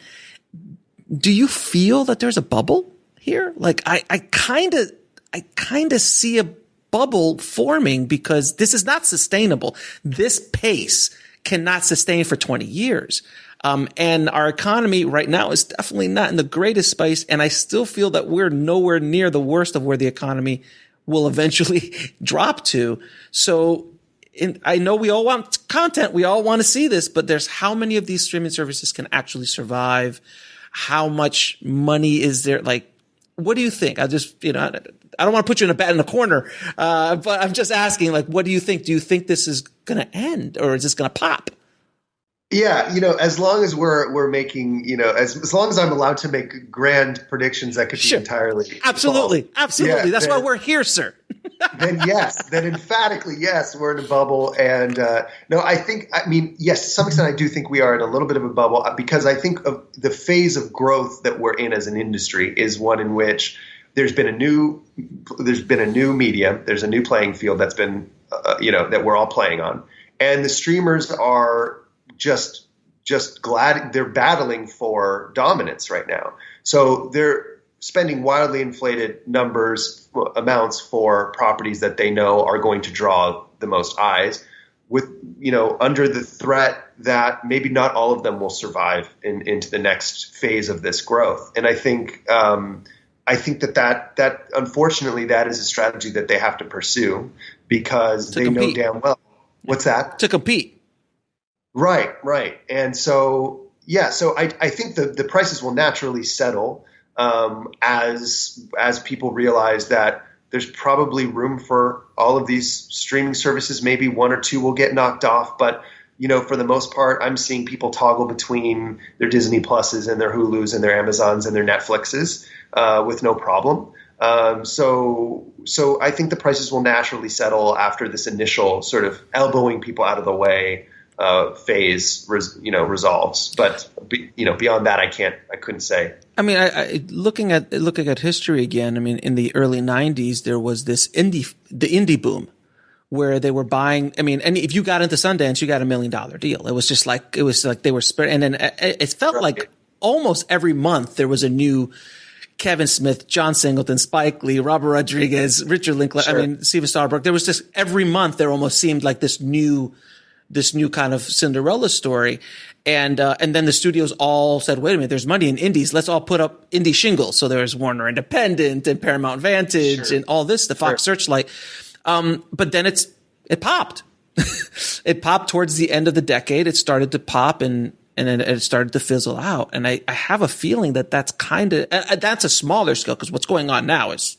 Do you feel that there's a bubble here? Like I kind of see a bubble forming, because this is not sustainable. This pace cannot sustain for 20 years. And our economy right now is definitely not in the greatest space. And I still feel that we're nowhere near the worst of where the economy will eventually drop to. So I know we all want content. We all want to see this, but there's how many of these streaming services can actually survive? How much money is there? Like, what do you think? I just, I don't want to put you in a corner, but I'm just asking, like, what do you think? Do you think this is going to end, or is this going to pop? Yeah, as long as we're making, as long as I'm allowed to make grand predictions that could be entirely absolutely. Yeah, that's why we're here, sir. then emphatically yes, we're in a bubble. And no, yes, to some extent I do think we are in a little bit of a bubble, because I think of the phase of growth that we're in as an industry is one in which there's been a new medium, there's a new playing field that's been that we're all playing on, and the streamers are just glad they're battling for dominance right now. So they're spending wildly inflated amounts for properties that they know are going to draw the most eyes, with under the threat that maybe not all of them will survive into the next phase of this growth. And I think that unfortunately that is a strategy that they have to pursue, because they know damn well. What's that? To compete. Right. And so I think the prices will naturally settle as people realize that there's probably room for all of these streaming services. Maybe one or two will get knocked off, but for the most part, I'm seeing people toggle between their Disney Pluses and their Hulus and their Amazons and their Netflixes with no problem. So I think the prices will naturally settle after this initial sort of elbowing people out of the way phase, resolves. But beyond that, I couldn't say. I mean, looking at history again. I mean, in the early '90s, there was the indie boom, where they were buying. I mean, and if you got into Sundance, you got $1 million deal. It was like they were spread, and then it felt like almost every month there was a new Kevin Smith, John Singleton, Spike Lee, Robert Rodriguez, Richard Linklater. Sure. I mean, Steven Soderbergh. There was just every month there almost seemed like this new kind of Cinderella story. And then the studios all said, wait a minute, there's money in indies. Let's all put up indie shingles. So there's Warner Independent and Paramount Vantage and all this, the Fox Searchlight. But then it popped. It popped towards the end of the decade. It started to pop and then it started to fizzle out. And I have a feeling that that's that's a smaller scale, because what's going on now is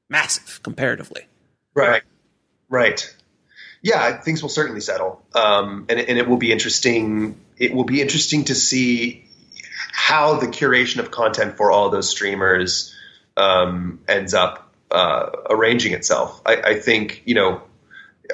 massive comparatively. Right. Yeah, things will certainly settle, and it will be interesting. It will be interesting to see how the curation of content for all those streamers ends up arranging itself. I think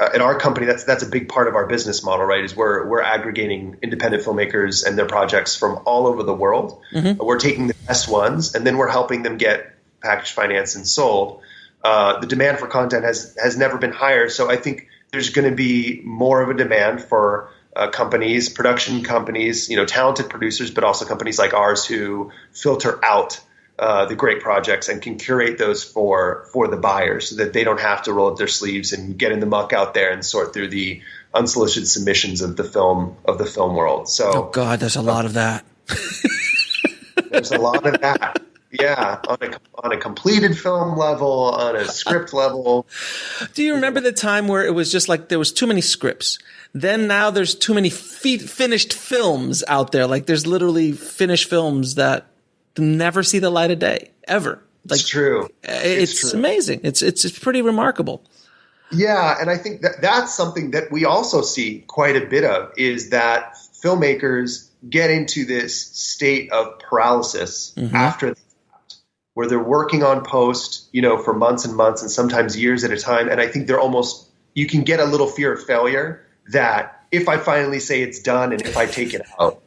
at our company, that's a big part of our business model, right? Is we're aggregating independent filmmakers and their projects from all over the world. Mm-hmm. We're taking the best ones, and then we're helping them get packaged, financed, and sold. The demand for content has never been higher, so I think there's going to be more of a demand for companies, production companies, talented producers, but also companies like ours who filter out the great projects and can curate those for the buyers, so that they don't have to roll up their sleeves and get in the muck out there and sort through the unsolicited submissions of the film world. So, oh God, there's a lot of that. There's a lot of that. Yeah, on a completed film level, on a script level. Do you remember the time where it was just like there was too many scripts? Then now there's too many finished films out there. Like there's literally finished films that never see the light of day ever. Like, it's true. It's true. Amazing. It's pretty remarkable. Yeah, and I think that's something that we also see quite a bit of, is that filmmakers get into this state of paralysis after the fact, where they're working on post, for months and months and sometimes years at a time. And I think you can get a little fear of failure, that if I finally say it's done and if I take it out,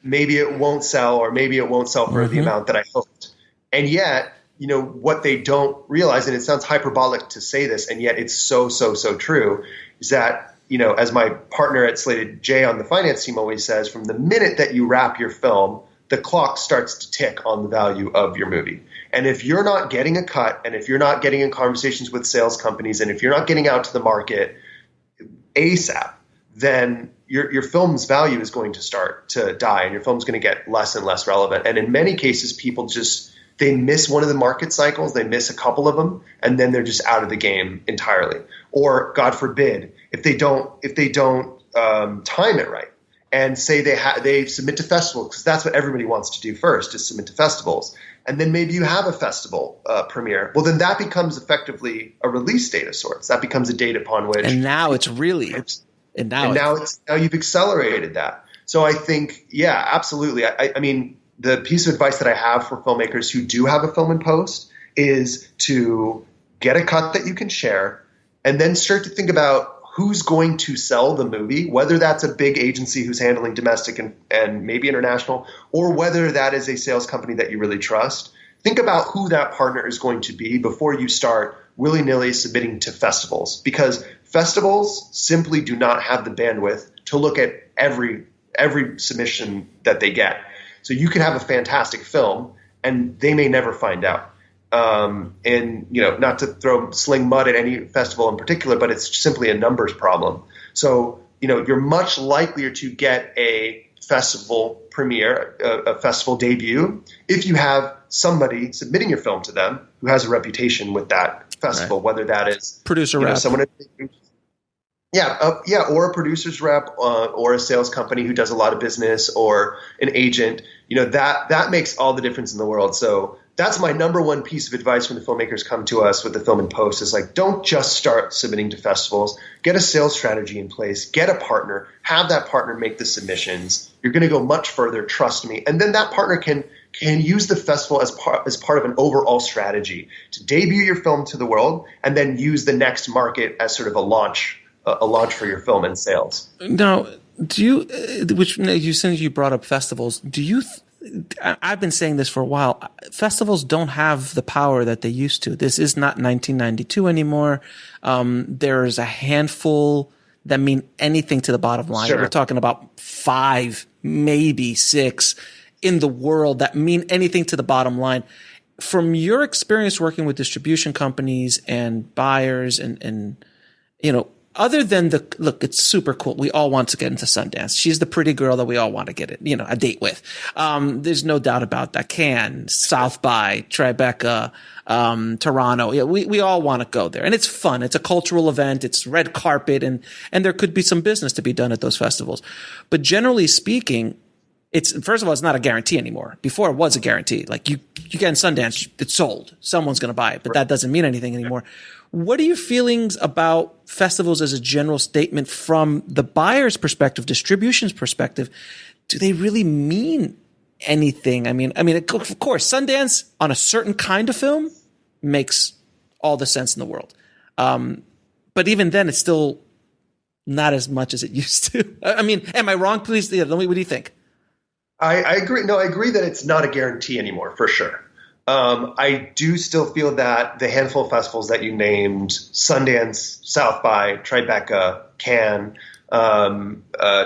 maybe it won't sell, or maybe it won't sell for the amount that I hoped. And yet, what they don't realize, and it sounds hyperbolic to say this, and yet it's so, so, so true, is that, as my partner at Slated, Jay, on the finance team always says, from the minute that you wrap your film, the clock starts to tick on the value of your movie. And if you're not getting a cut, and if you're not getting in conversations with sales companies, and if you're not getting out to the market ASAP, then your film's value is going to start to die, and your film's going to get less and less relevant. And in many cases, people they miss one of the market cycles, they miss a couple of them, and then they're just out of the game entirely. Or God forbid, if they don't time it right, and say they submit to festivals, because that's what everybody wants to do first, is submit to festivals. And then maybe you have a festival premiere. Well, then that becomes effectively a release date of sorts. That becomes a date upon which. And now it's really. Now you've accelerated that. So I think, yeah, absolutely. I mean, the piece of advice that I have for filmmakers who do have a film in post is to get a cut that you can share, and then start to think about who's going to sell the movie, whether that's a big agency who's handling domestic and maybe international, or whether that is a sales company that you really trust. Think about who that partner is going to be before you start willy-nilly submitting to festivals, because festivals simply do not have the bandwidth to look at every submission that they get. So you can have a fantastic film, and they may never find out. And not to sling mud at any festival in particular, but it's simply a numbers problem. So, you're much likelier to get a festival premiere, a festival debut, if you have somebody submitting your film to them who has a reputation with that festival, right. Whether that is producer rep, someone, or a producer's rep, or a sales company who does a lot of business, or an agent. That makes all the difference in the world. So that's my number one piece of advice when the filmmakers come to us with the film in post, is like, don't just start submitting to festivals. Get a sales strategy in place. Get a partner. Have that partner make the submissions. You're going to go much further. Trust me. And then that partner can use the festival as part of an overall strategy to debut your film to the world, and then use the next market as sort of a launch for your film and sales. Now, since you brought up festivals, I've been saying this for a while. Festivals don't have the power that they used to. This is not 1992 anymore. There's a handful that mean anything to the bottom line. Sure. We're talking about 5, maybe 6 in the world that mean anything to the bottom line. From your experience working with distribution companies and buyers and other than look, it's super cool. We all want to get into Sundance. She's the pretty girl that we all want to get a date with. There's no doubt about that. Cannes, South by, Tribeca, Toronto. Yeah, we all want to go there. And it's fun. It's a cultural event. It's red carpet, and there could be some business to be done at those festivals. But generally speaking, first of all, it's not a guarantee anymore. Before it was a guarantee. Like you get in Sundance, it's sold. Someone's going to buy it, but that doesn't mean anything anymore. What are your feelings about festivals as a general statement from the buyer's perspective, distribution's perspective? Do they really mean anything? I mean, of course, Sundance on a certain kind of film makes all the sense in the world. But But even then, it's still not as much as it used to. I mean, am I wrong? Please, what do you think? I agree. No, I agree that it's not a guarantee anymore, for sure. I do still feel that the handful of festivals that you named, Sundance, South by, Tribeca, Cannes,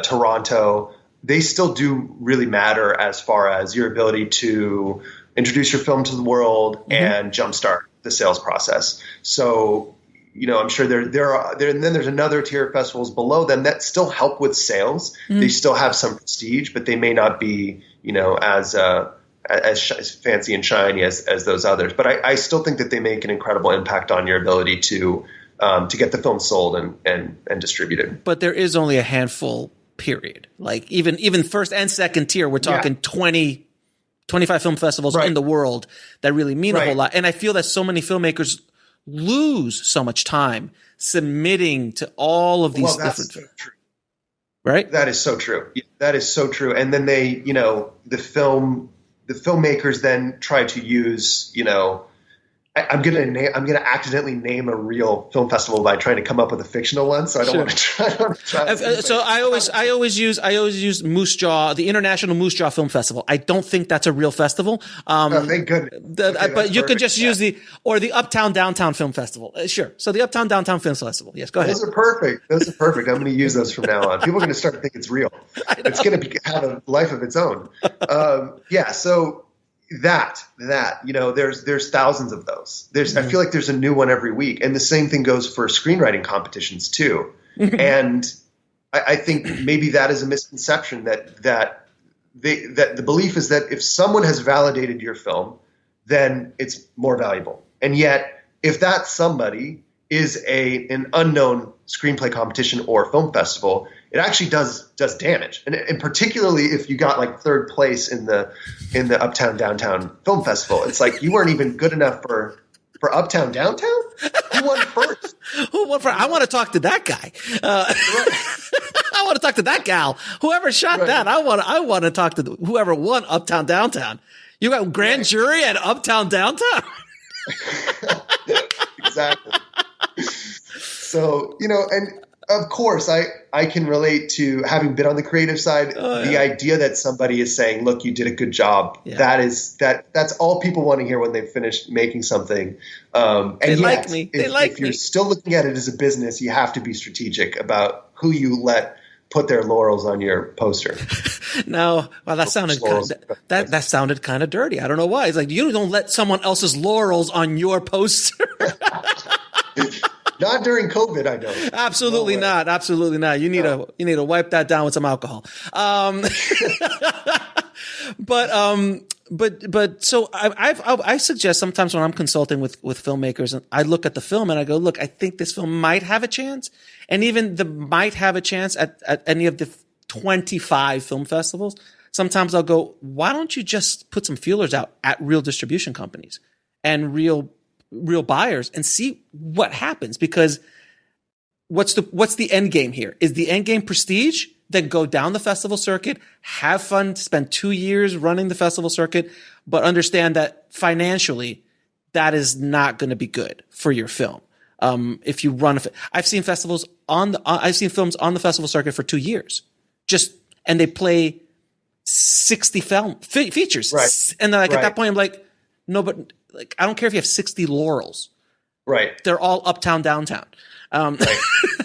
Toronto, they still do really matter as far as your ability to introduce your film to the world and jumpstart the sales process. So, I'm sure there are, and then there's another tier of festivals below them that still help with sales. They still have some prestige, but they may not be, as fancy and shiny as those others. But I still think that they make an incredible impact on your ability to get the film sold and distributed. But there is only a handful, period. Like even first and second tier, we're talking 20, 25 film festivals in the world that really mean a whole lot. And I feel that so many filmmakers lose so much time submitting to all of these different. So true. Right? That is so true. That is so true. And then they, the filmmakers then try to use, I'm gonna accidentally name a real film festival by trying to come up with a fictional one. So I don't want to try. So I always use Moose Jaw, the International Moose Jaw Film Festival. I don't think that's a real festival. Thank goodness. But you could just use the Uptown Downtown Film Festival. Sure. So the Uptown Downtown Film Festival. Yes, go ahead. Those are perfect. I'm going to use those from now on. People are going to start to think it's real. It's going to have a life of its own. So. There's thousands of those. I feel like there's a new one every week. And the same thing goes for screenwriting competitions too. And I think maybe that is a misconception that the belief is that if someone has validated your film, then it's more valuable. And yet if that somebody is an unknown screenplay competition or film festival, it actually does damage, and particularly if you got like third place in the Uptown Downtown Film Festival, it's like you weren't even good enough for Uptown Downtown. Who won first? Who won first? I want to talk to that guy. I want to talk to that gal. Whoever shot that, I want to talk to whoever won Uptown Downtown. You got grand jury at Uptown Downtown. Exactly. So and. Of course, I can relate to having been on the creative side. The idea that somebody is saying, "Look, you did a good job." Yeah. That's all people want to hear when they've finished making something. They like me. If you're still looking at it as a business, you have to be strategic about who you let put their laurels on your poster. No, well, that sounded kind of dirty. I don't know why. It's like you don't let someone else's laurels on your poster. Not during COVID, I know. Absolutely not. Absolutely not. You need to wipe that down with some alcohol. But so I suggest sometimes when I'm consulting with filmmakers, and I look at the film and I go, look, I think this film might have a chance, and even might have a chance at any of the 25 film festivals. Sometimes I'll go, why don't you just put some feelers out at real distribution companies and real buyers and see what happens? Because what's the end game here? Is the end game prestige? Then go down the festival circuit, have fun, spend 2 years running the festival circuit, but understand that financially that is not going to be good for your film. If you run I've seen films on the festival circuit for 2 years, and they play 60 features. Right. And then at that point I'm like, no, but like, I don't care if you have 60 laurels. Right. They're all Uptown Downtown.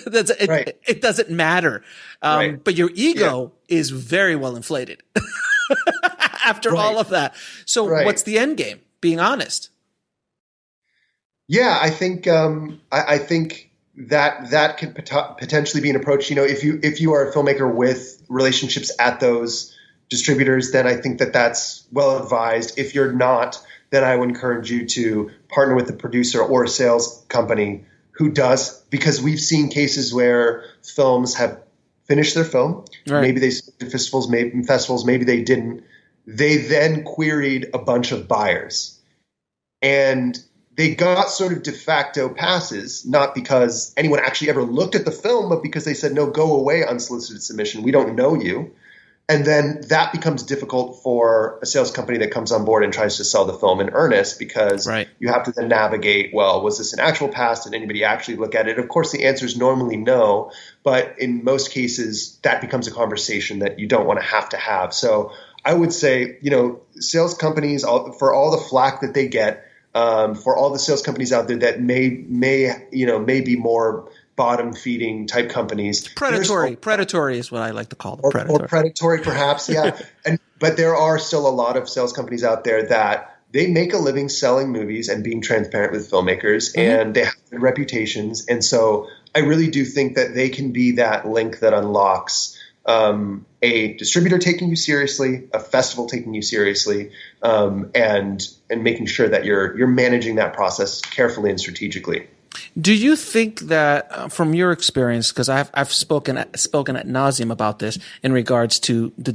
It doesn't matter. But your ego is very well inflated after all of that. So what's the end game? Being honest. Yeah, I think I think that could potentially be an approach. If you are a filmmaker with relationships at those distributors, then I think that's well advised. If you're not, then I would encourage you to partner with a producer or a sales company who does, because we've seen cases where films have finished their film. Right. Maybe they did festivals, maybe they didn't. They then queried a bunch of buyers, and they got sort of de facto passes, not because anyone actually ever looked at the film, but because they said, no, go away, unsolicited submission. We don't know you. And then that becomes difficult for a sales company that comes on board and tries to sell the film in earnest, because you have to then navigate, well, was this an actual pass? Did anybody actually look at it? Of course, the answer is normally no, but in most cases, that becomes a conversation that you don't want to have. So I would say, sales companies, for all the flack that they get, for all the sales companies out there that may be more bottom-feeding type companies. Predatory is what I like to call them. Or predatory, perhaps, yeah. But there are still a lot of sales companies out there that they make a living selling movies and being transparent with filmmakers, and they have good reputations. And so I really do think that they can be that link that unlocks a distributor taking you seriously, a festival taking you seriously, and making sure that you're managing that process carefully and strategically. Do you think that, from your experience, because I've spoken at nauseum about this in regards to the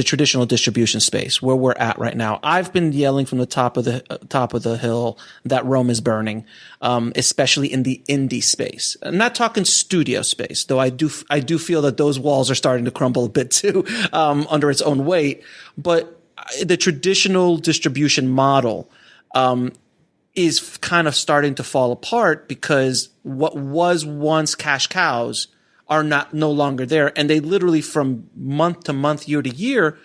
traditional distribution space where we're at right now? I've been yelling from the top of the hill that Rome is burning, especially in the indie space. I'm not talking studio space, though. I do feel that those walls are starting to crumble a bit too, under its own weight. But the traditional distribution model, is kind of starting to fall apart, because what was once cash cows are no longer there. And they literally, from month to month, year to year,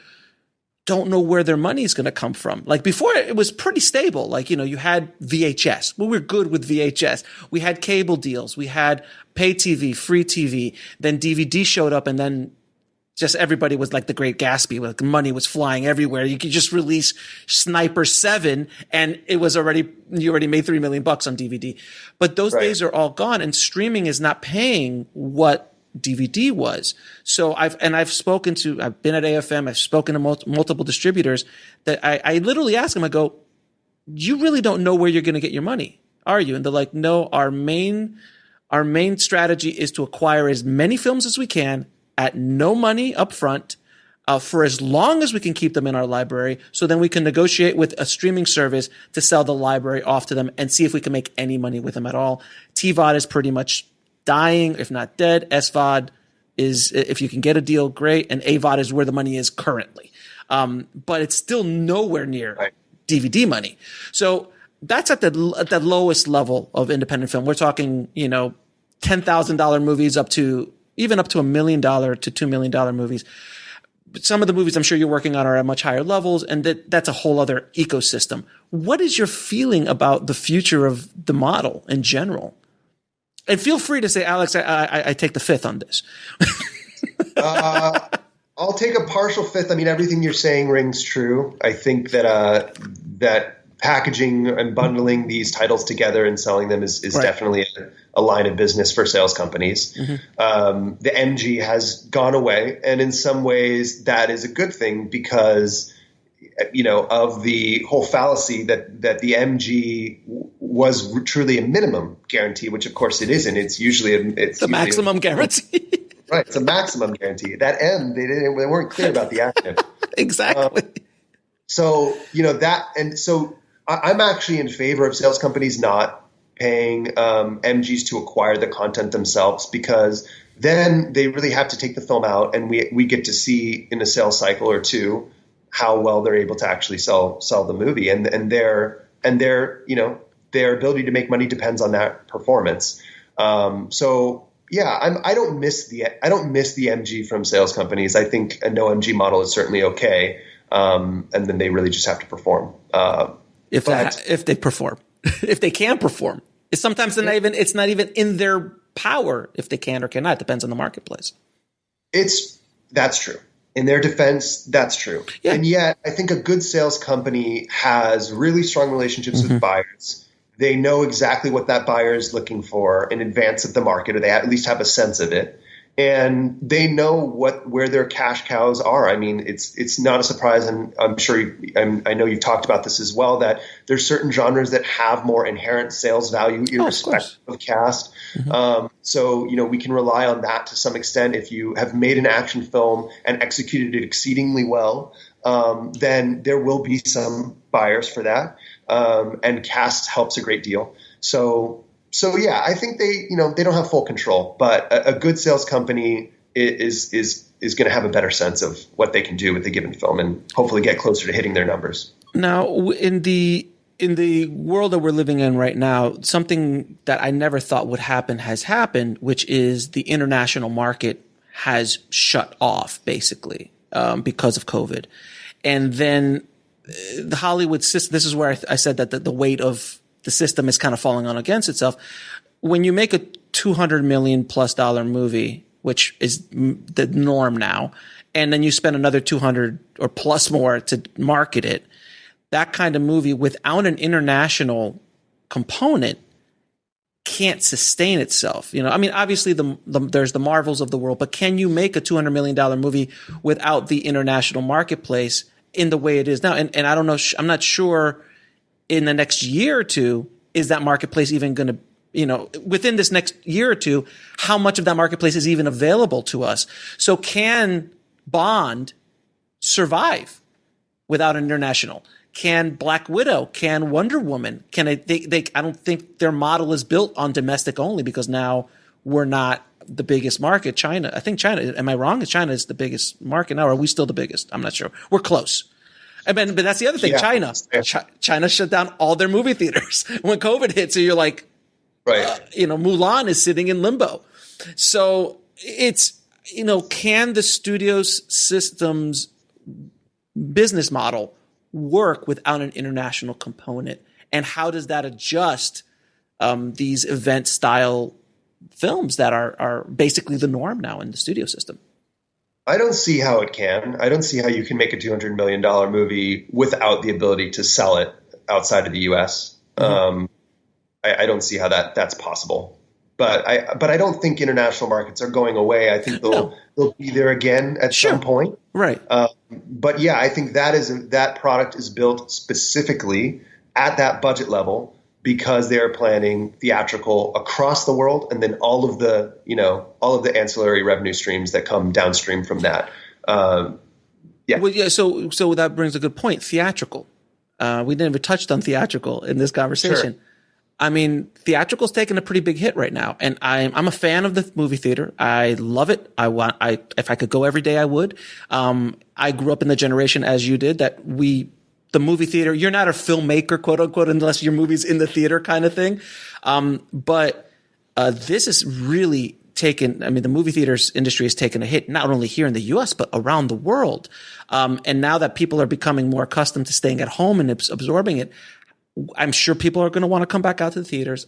don't know where their money is going to come from. Like before, it was pretty stable. Like, you had VHS. Well, we're good with VHS. We had cable deals. We had pay TV, free TV. Then DVD showed up, and then just everybody was like the Great Gatsby. Like money was flying everywhere. You could just release Sniper 7 and you already made $3 million on DVD. But those days are all gone, and streaming is not paying what DVD was. So I've been at AFM. I've spoken to multiple distributors that I literally ask them, I go, you really don't know where you're going to get your money, are you? And they're like, no, our main strategy is to acquire as many films as we can at no money up front, for as long as we can keep them in our library, so then we can negotiate with a streaming service to sell the library off to them and see if we can make any money with them at all. TVOD is pretty much dying, if not dead. SVOD is, if you can get a deal, great. And AVOD is where the money is currently. But it's still nowhere near DVD money. So that's at the lowest level of independent film. We're talking, $10,000 movies up to $1 million to $2 million movies. But some of the movies I'm sure you're working on are at much higher levels, and that's a whole other ecosystem. What is your feeling about the future of the model in general? And feel free to say, Alex, I take the fifth on this. I'll take a partial fifth. I mean, everything you're saying rings true. I think that packaging and bundling these titles together and selling them is definitely a line of business for sales companies. Mm-hmm. The MG has gone away, and in some ways that is a good thing, because of the whole fallacy that the MG was truly a minimum guarantee, which of course it isn't. It's usually the maximum guarantee. Right, it's a maximum guarantee. That M, they weren't clear about the acronym. Exactly. So I'm actually in favor of sales companies not paying MGs to acquire the content themselves, because then they really have to take the film out, and we get to see in a sales cycle or two how well they're able to actually sell the movie, and their ability to make money depends on that performance. So yeah, I don't miss the MG from sales companies. I think a no MG model is certainly okay, and then they really just have to perform. If they perform, if they can perform, it's sometimes it's not even in their power if they can or cannot. It depends on the marketplace. That's true. In their defense, that's true. Yeah. And yet, I think a good sales company has really strong relationships with buyers. They know exactly what that buyer is looking for in advance of the market, or they at least have a sense of it. And they know where their cash cows are. I mean, it's not a surprise, and I'm sure I know you've talked about this as well, that there's certain genres that have more inherent sales value irrespective of cast. Mm-hmm. So we can rely on that to some extent. If you have made an action film and executed it exceedingly well, then there will be some buyers for that, and cast helps a great deal. So yeah, I think they don't have full control, but a good sales company is is going to have a better sense of what they can do with a given film and hopefully get closer to hitting their numbers. Now, in the world that we're living in right now, something that I never thought would happen has happened, which is the international market has shut off basically because of COVID. And then the Hollywood system, this is where I said that the weight of the system is kind of falling on against itself. When you make a $200 million plus movie, which is the norm now, and then you spend another 200 or plus more to market it, that kind of movie without an international component can't sustain itself. You know, I mean, obviously there's the Marvels of the world, but can you make a $200 million movie without the international marketplace in the way it is now? And I don't know, I'm not sure in the next year or two, is that marketplace even going to, you know, within this next year or two, how much of that marketplace is even available to us? So can Bond survive without an international? Can Black Widow? Can Wonder Woman? Can they? I don't think their model is built on domestic only, because now we're not the biggest market. China, I think China. Am I wrong? China is the biggest market now. Or are we still the biggest? I'm not sure. We're close. I mean, but that's the other thing. Yeah. China shut down all their movie theaters when COVID hit. So you're like, right? Mulan is sitting in limbo. So it's, can the studio's systems business model work without an international component? And how does that adjust these event style films that are basically the norm now in the studio system? I don't see how it can. I don't see how you can make a $200 million movie without the ability to sell it outside of the U.S. Mm-hmm. I don't see how that's possible. But I don't think international markets are going away. I think they'll be there again at some point. Right. But yeah, I think that product is built specifically at that budget level because they are planning theatrical across the world, and then all of the ancillary revenue streams that come downstream from that. Well, yeah. So that brings a good point. Theatrical. We never touched on theatrical in this conversation. Sure. I mean, theatrical's taking a pretty big hit right now, and I'm a fan of the movie theater. I love it. If I could go every day, I would. I grew up in the generation, as you did, that the movie theater, you're not a filmmaker, quote unquote, unless your movie's in the theater kind of thing. But this is really taken. I mean, the movie theaters industry has taken a hit, not only here in the US, but around the world. And now that people are becoming more accustomed to staying at home and absorbing it, I'm sure people are going to want to come back out to the theaters,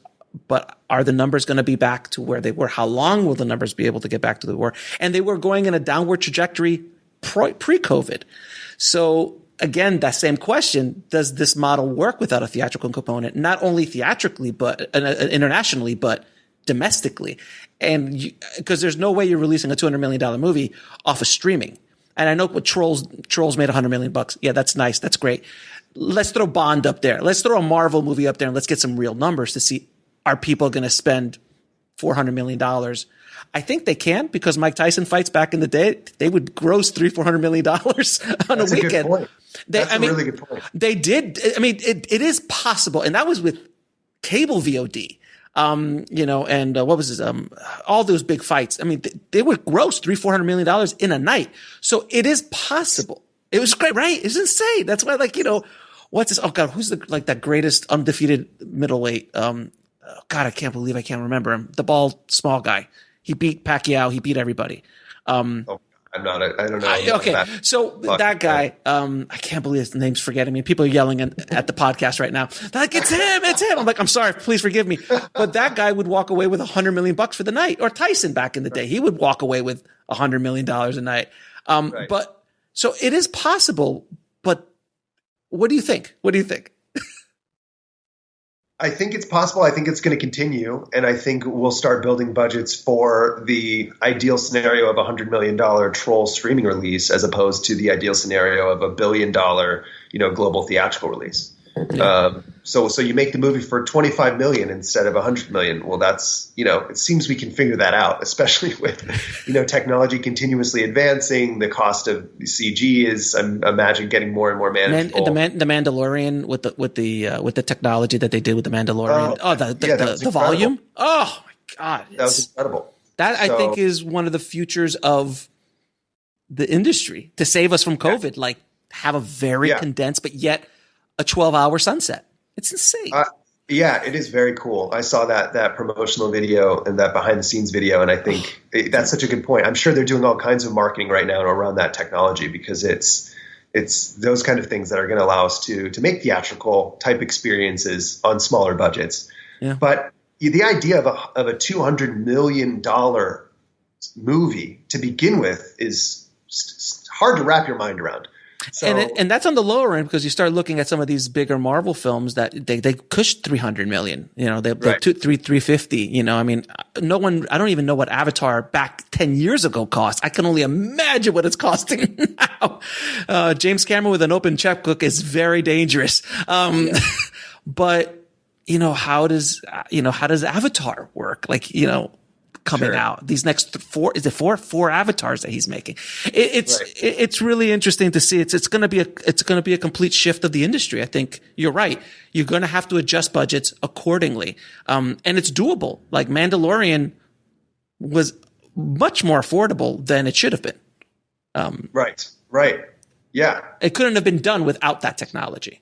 but are the numbers going to be back to where they were? How long will the numbers be able to get back to the where? And they were going in a downward trajectory pre-COVID. So again, that same question, does this model work without a theatrical component? Not only theatrically, but internationally, but domestically. And because there's no way you're releasing a $200 million movie off of streaming. And I know what Trolls made $100 million. Yeah, that's nice. That's great. Let's throw Bond up there. Let's throw a Marvel movie up there, and let's get some real numbers to see, are people going to spend $400 million? I think they can, because Mike Tyson fights back in the day, they would gross $300-400 million on a weekend. Good point. That's a really good point. They did. I mean, it is possible. And that was with cable VOD. And what was this? All those big fights. I mean, they would gross $300-400 million in a night. So it is possible. It was great, right? It's insane. That's why, what's this? Oh God, who's that greatest undefeated middleweight? God, I can't believe I can't remember him. The bald, small guy. He beat Pacquiao. He beat everybody. I don't know. Okay. So that guy, I can't believe his name's forgetting me. People are yelling at the podcast right now. They're like, it's him. I'm like, I'm sorry. Please forgive me. But that guy would walk away with $100 million for the night. Or Tyson back in the day, he would walk away with $100 million a night. Right. But so it is possible, but what do you think? I think it's possible. I think it's going to continue. And I think we'll start building budgets for the ideal scenario of $100 million troll streaming release, as opposed to the ideal scenario of $1 billion, global theatrical release. Yeah. So you make the movie for $25 million instead of $100 million. Well, that's, it seems we can figure that out, especially with, technology continuously advancing. The cost of CG is, I imagine, getting more and more manageable. The Mandalorian with the technology that they did with the Mandalorian. The volume. Oh my God. That was incredible. That I think is one of the futures of the industry to save us from COVID. Like have a very condensed, but yet a 12-hour sunset. It's insane. Yeah, it is very cool. I saw that promotional video and that behind the scenes video, and I think that's such a good point. I'm sure they're doing all kinds of marketing right now around that technology because it's those kind of things that are going to allow us to make theatrical type experiences on smaller budgets. Yeah. But the idea of a $200 million movie to begin with is hard to wrap your mind around. So, and that's on the lower end because you start looking at some of these bigger Marvel films that they push 300 million, you know, they're 350, you know, I mean, I don't even know what Avatar back 10 years ago cost. I can only imagine what it's costing now. James Cameron with an open checkbook is very dangerous. But you know, how does Avatar work? Like, you know, coming out these next four avatars that he's making. It's really interesting to see. It's going to be a complete shift of the industry. I think you're right. You're going to have to adjust budgets accordingly. And it's doable. Like Mandalorian was much more affordable than it should have been. Right. Yeah. It couldn't have been done without that technology.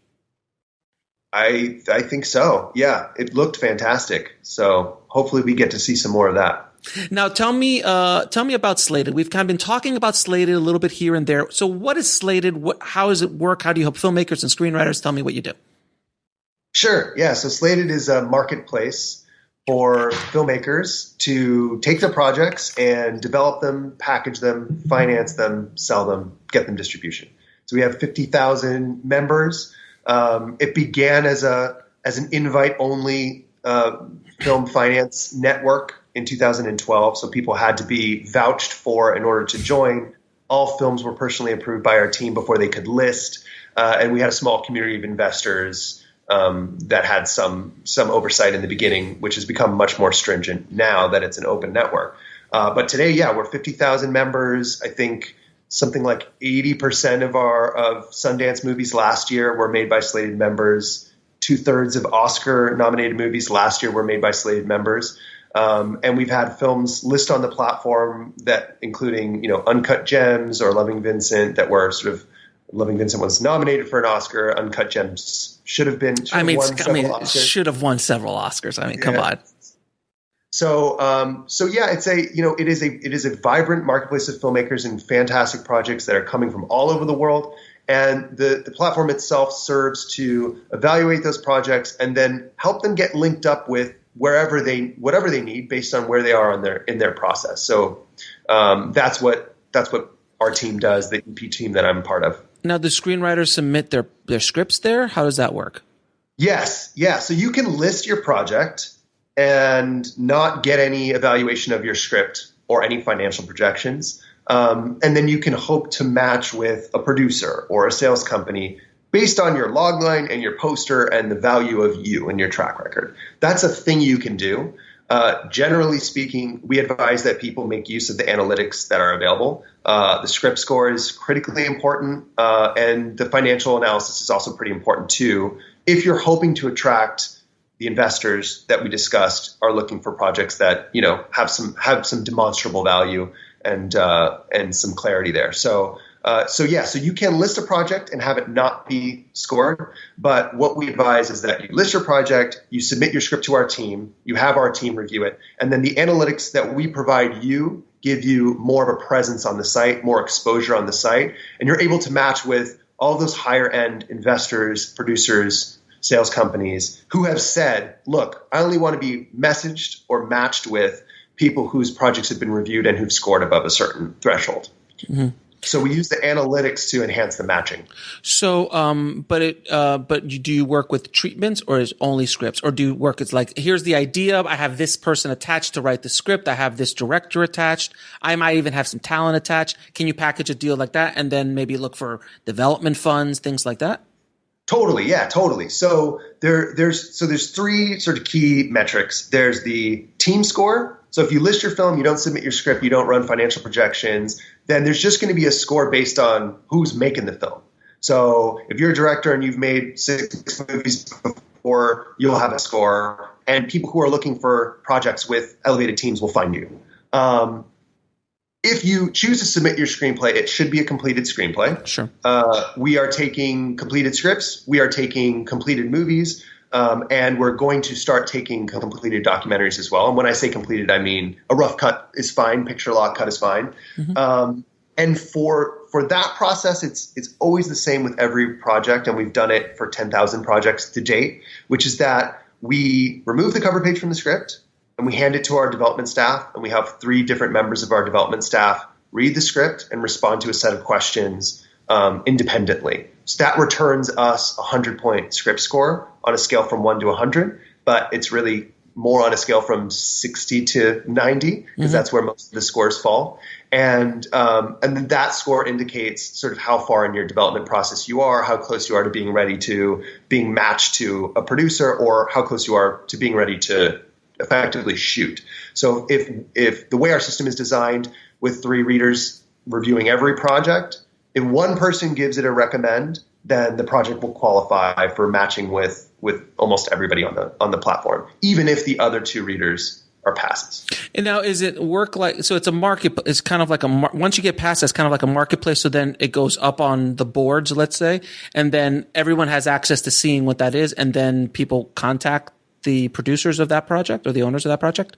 I think so. Yeah. It looked fantastic. So hopefully we get to see some more of that. Now, tell me about Slated. We've kind of been talking about Slated a little bit here and there. So what is Slated? How does it work? How do you help filmmakers and screenwriters? Tell me what you do. Sure. Yeah. So Slated is a marketplace for filmmakers to take their projects and develop them, package them, finance them, sell them, get them distribution. So we have 50,000 members. It began as an invite-only film finance network in 2012, so people had to be vouched for in order to join. All films were personally approved by our team before they could list, and we had a small community of investors that had some oversight in the beginning, which has become much more stringent now that it's an open network. But today, we're 50,000 members. I think something like 80% of Sundance movies last year were made by Slated members. 2/3 of Oscar-nominated movies last year were made by Slated members. And we've had films list on the platform that including, you know, Uncut Gems or Loving Vincent that were Loving Vincent was nominated for an Oscar. Uncut Gems should have won several Oscars. I mean, come on. So it is a vibrant marketplace of filmmakers and fantastic projects that are coming from all over the world. And the platform itself serves to evaluate those projects and then help them get linked up with whatever they need based on where they are in their process. So that's what our team does, the EP team that I'm part of. Now, the screenwriters submit their scripts there? How does that work? Yes. Yeah. So you can list your project and not get any evaluation of your script or any financial projections. And then you can hope to match with a producer or a sales company based on your logline and your poster and the value of you and your track record. That's a thing you can do. Generally speaking, we advise that people make use of the analytics that are available. The script score is critically important, and the financial analysis is also pretty important too. If you're hoping to attract the investors that we discussed are looking for projects that, you know, have some demonstrable value and some clarity there. So you can list a project and have it not be scored. But what we advise is that you list your project, you submit your script to our team, you have our team review it, and then the analytics that we provide you give you more of a presence on the site, more exposure on the site, and you're able to match with all those higher end investors, producers, sales companies who have said, look, I only want to be messaged or matched with people whose projects have been reviewed and who've scored above a certain threshold. Mm-hmm. So we use the analytics to enhance the matching. So, but do you work with treatments or is only scripts, or do you work? It's like, here's the idea. I have this person attached to write the script. I have this director attached. I might even have some talent attached. Can you package a deal like that and then maybe look for development funds, things like that? Totally. Yeah, totally. So there's three sort of key metrics. There's the team score. So if you list your film, you don't submit your script, you don't run financial projections, then there's just going to be a score based on who's making the film. So if you're a director and you've made 6 movies before, you'll have a score. And people who are looking for projects with elevated teams will find you. if you choose to submit your screenplay, it should be a completed screenplay. Sure. We are taking completed scripts. We are taking completed movies. And we're going to start taking completed documentaries as well. And when I say completed, I mean a rough cut is fine. Picture lock cut is fine. And for that process, it's always the same with every project. And we've done it for 10,000 projects to date, which is that we remove the cover page from the script and we hand it to our development staff. And we have 3 different members of our development staff read the script and respond to a set of questions independently. So that returns us a 100-point script score on a scale from 1 to 100, but it's really more on a scale from 60 to 90 because that's where most of the scores fall. And then that score indicates sort of how far in your development process you are, how close you are to being ready to being matched to a producer, or how close you are to being ready to effectively shoot. So if the way our system is designed with 3 readers reviewing every project, if one person gives it a recommend, then the project will qualify for matching with almost everybody on the platform, even if the other 2 readers are passes. And now, is it work like, so it's a market, it's kind of like once you get past, it's kind of like a marketplace. So then it goes up on the boards, let's say, and then everyone has access to seeing what that is. And then people contact the producers of that project or the owners of that project?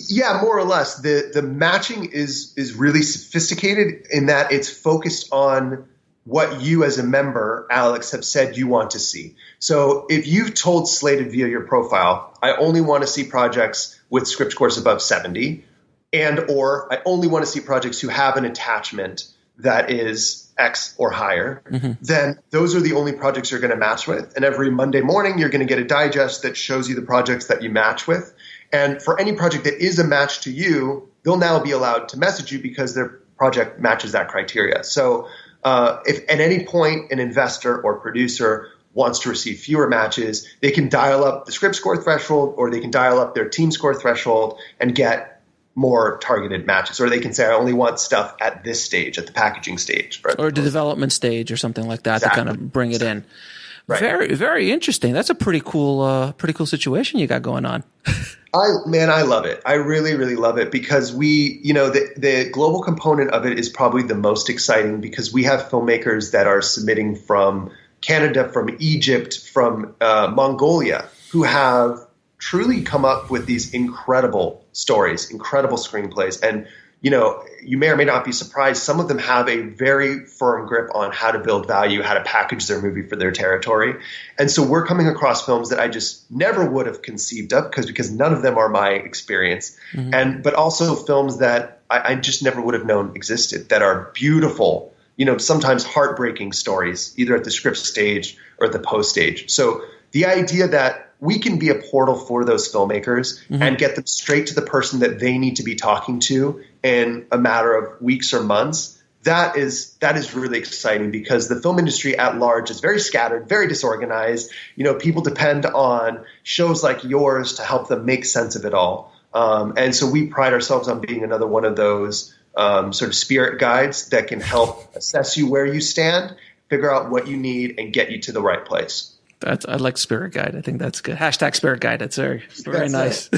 Yeah, more or less. The matching is really sophisticated in that it's focused on what you as a member, Alex, have said you want to see. So if you've told Slated via your profile, I only want to see projects with script scores above 70, and or I only want to see projects who have an attachment that is X or higher, then those are the only projects you're going to match with. And every Monday morning, you're going to get a digest that shows you the projects that you match with. And for any project that is a match to you, they'll now be allowed to message you because their project matches that criteria. So if at any point an investor or producer wants to receive fewer matches, they can dial up the script score threshold, or they can dial up their team score threshold and get more targeted matches. Or they can say, I only want stuff at this stage, at the packaging stage. Or the development stage or something like that to kind of bring it in. Right. Very, very interesting. That's a pretty cool situation you got going on. I love it. I really, really love it because the global component of it is probably the most exciting because we have filmmakers that are submitting from Canada, from Egypt, from Mongolia, who have truly come up with these incredible stories, incredible screenplays. And, you may or may not be surprised. Some of them have a very firm grip on how to build value, how to package their movie for their territory. And so we're coming across films that I just never would have conceived of because none of them are my experience. But also films that I just never would have known existed that are beautiful, sometimes heartbreaking stories, either at the script stage or at the post stage. So the idea that we can be a portal for those filmmakers and get them straight to the person that they need to be talking to in a matter of weeks or months, that is really exciting because the film industry at large is very scattered, very disorganized. People depend on shows like yours to help them make sense of it all. And so we pride ourselves on being another one of those sort of spirit guides that can help assess you where you stand, figure out what you need, and get you to the right place. I like Spirit Guide. I think that's good. # Spirit Guide. That's very nice.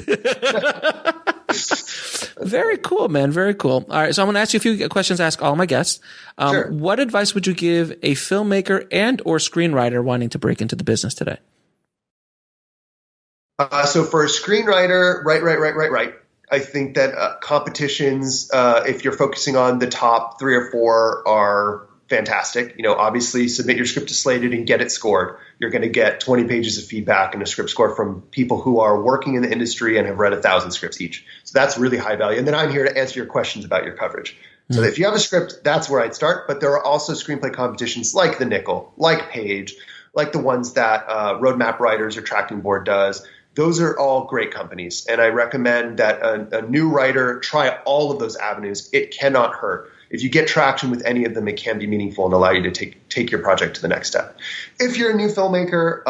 Very cool, man. Very cool. All right. So I'm going to ask you a few questions to ask all my guests. Sure. What advice would you give a filmmaker and or screenwriter wanting to break into the business today? So for a screenwriter, right. I think that competitions, if you're focusing on the top 3 or 4, are fantastic. Obviously submit your script to Slated and get it scored. You're going to get 20 pages of feedback and a script score from people who are working in the industry and have read 1,000 scripts each. So that's really high value. And then I'm here to answer your questions about your coverage. So if you have a script, that's where I'd start. But there are also screenplay competitions like the Nickel, like Page, like the ones that Roadmap Writers or Tracking Board does. Those are all great companies. And I recommend that a new writer try all of those avenues. It cannot hurt. If you get traction with any of them, it can be meaningful and allow you to take your project to the next step. If you're a new filmmaker,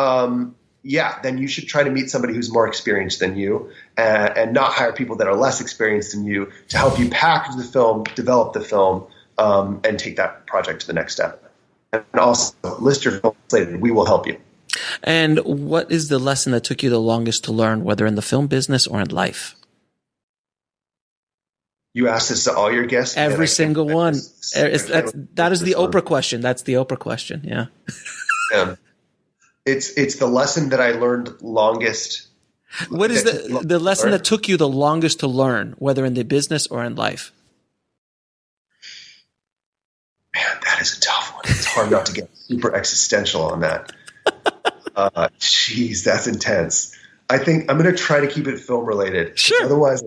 then you should try to meet somebody who's more experienced than you and not hire people that are less experienced than you to help you package the film, develop the film, and take that project to the next step. And also list your film Slated. We will help you. And what is the lesson that took you the longest to learn, whether in the film business or in life? You ask this to all your guests? Every single one. That is the Oprah question. That's the Oprah question. Yeah. It's the lesson that I learned longest. What is the lesson that took you the longest to learn, whether in the business or in life? Man, that is a tough one. It's hard not to get super existential on that. Jeez, that's intense. I think I'm going to try to keep it film related. Sure. Otherwise,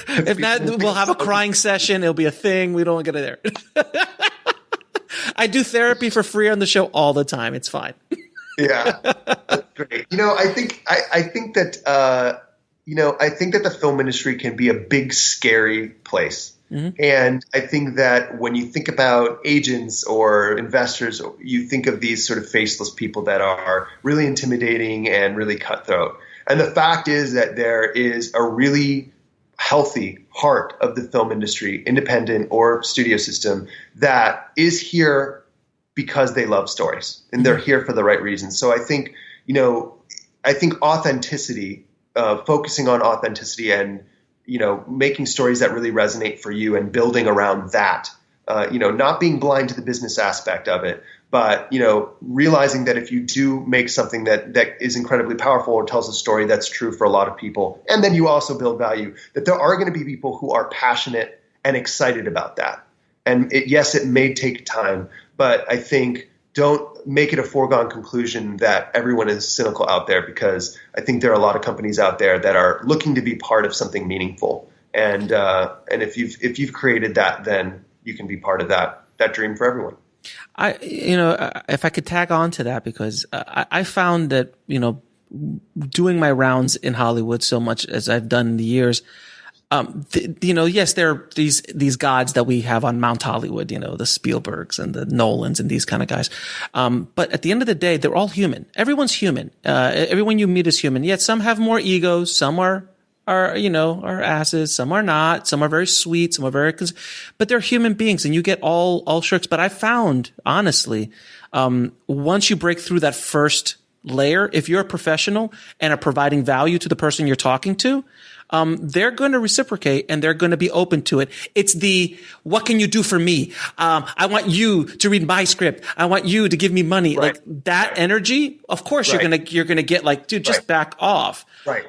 if not, we'll have a crying session. It'll be a thing. We don't get it there. I do therapy for free on the show all the time. It's fine. Yeah, that's great. I think that the film industry can be a big, scary place. Mm-hmm. And I think that when you think about agents or investors, you think of these sort of faceless people that are really intimidating and really cutthroat. And the fact is that there is a really healthy heart of the film industry, independent or studio system, that is here because they love stories and they're here for the right reasons. So I think authenticity, focusing on authenticity and, making stories that really resonate for you and building around that, not being blind to the business aspect of it, but, realizing that if you do make something that is incredibly powerful or tells a story that's true for a lot of people, and then you also build value, that there are going to be people who are passionate and excited about that. And yes, it may take time, but I think don't make it a foregone conclusion that everyone is cynical out there, because I think there are a lot of companies out there that are looking to be part of something meaningful. And if you've created that, then you can be part of that dream for everyone. If I could tag on to that, because I found that, doing my rounds in Hollywood so much as I've done in the years, yes, there are these gods that we have on Mount Hollywood, the Spielbergs and the Nolans and these kind of guys. But at the end of the day, they're all human. Everyone's human. Everyone you meet is human. Yet some have more egos. Some are asses. Some are not. Some are very sweet. Some are but they're human beings, and you get all shirks. But I found, honestly, once you break through that first layer, if you're a professional and are providing value to the person you're talking to, they're going to reciprocate and they're going to be open to it. It's what can you do for me? I want you to read my script. I want you to give me money. Right. Like that energy. Of course, you're going to get like, dude, just back off. Right.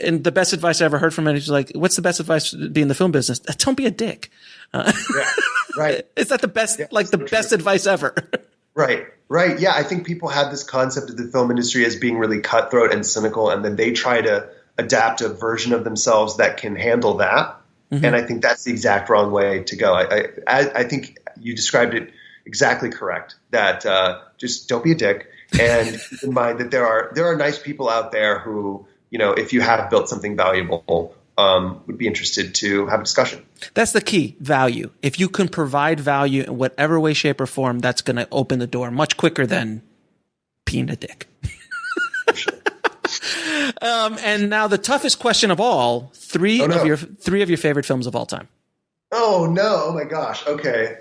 And the best advice I ever heard from anyone is like, what's the best advice to be in the film business? Don't be a dick. Right. Is that the best, best advice ever? Right. Yeah. I think people have this concept of the film industry as being really cutthroat and cynical, and then they try to adapt a version of themselves that can handle that. Mm-hmm. And I think that's the exact wrong way to go. I think you described it exactly correct, that just don't be a dick, and keep in mind that there are nice people out there who, if you have built something valuable, would be interested to have a discussion. That's the key, value. If you can provide value in whatever way, shape, or form, that's going to open the door much quicker than being a dick. Sure. And now the toughest question of all: three of your favorite films of all time. Oh no! Oh my gosh. Okay.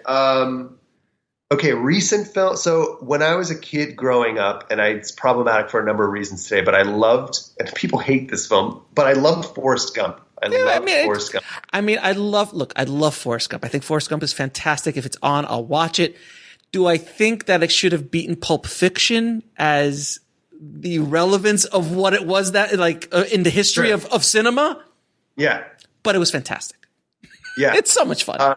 Okay. Recent film. So when I was a kid growing up, and it's problematic for a number of reasons today, but I loved, and people hate this film, but I loved Forrest Gump. I love Forrest Gump. I love Forrest Gump. I think Forrest Gump is fantastic. If it's on, I'll watch it. Do I think that it should have beaten Pulp Fiction as the relevance of what it was that in the history of cinema? Yeah. But it was fantastic. Yeah. It's so much fun.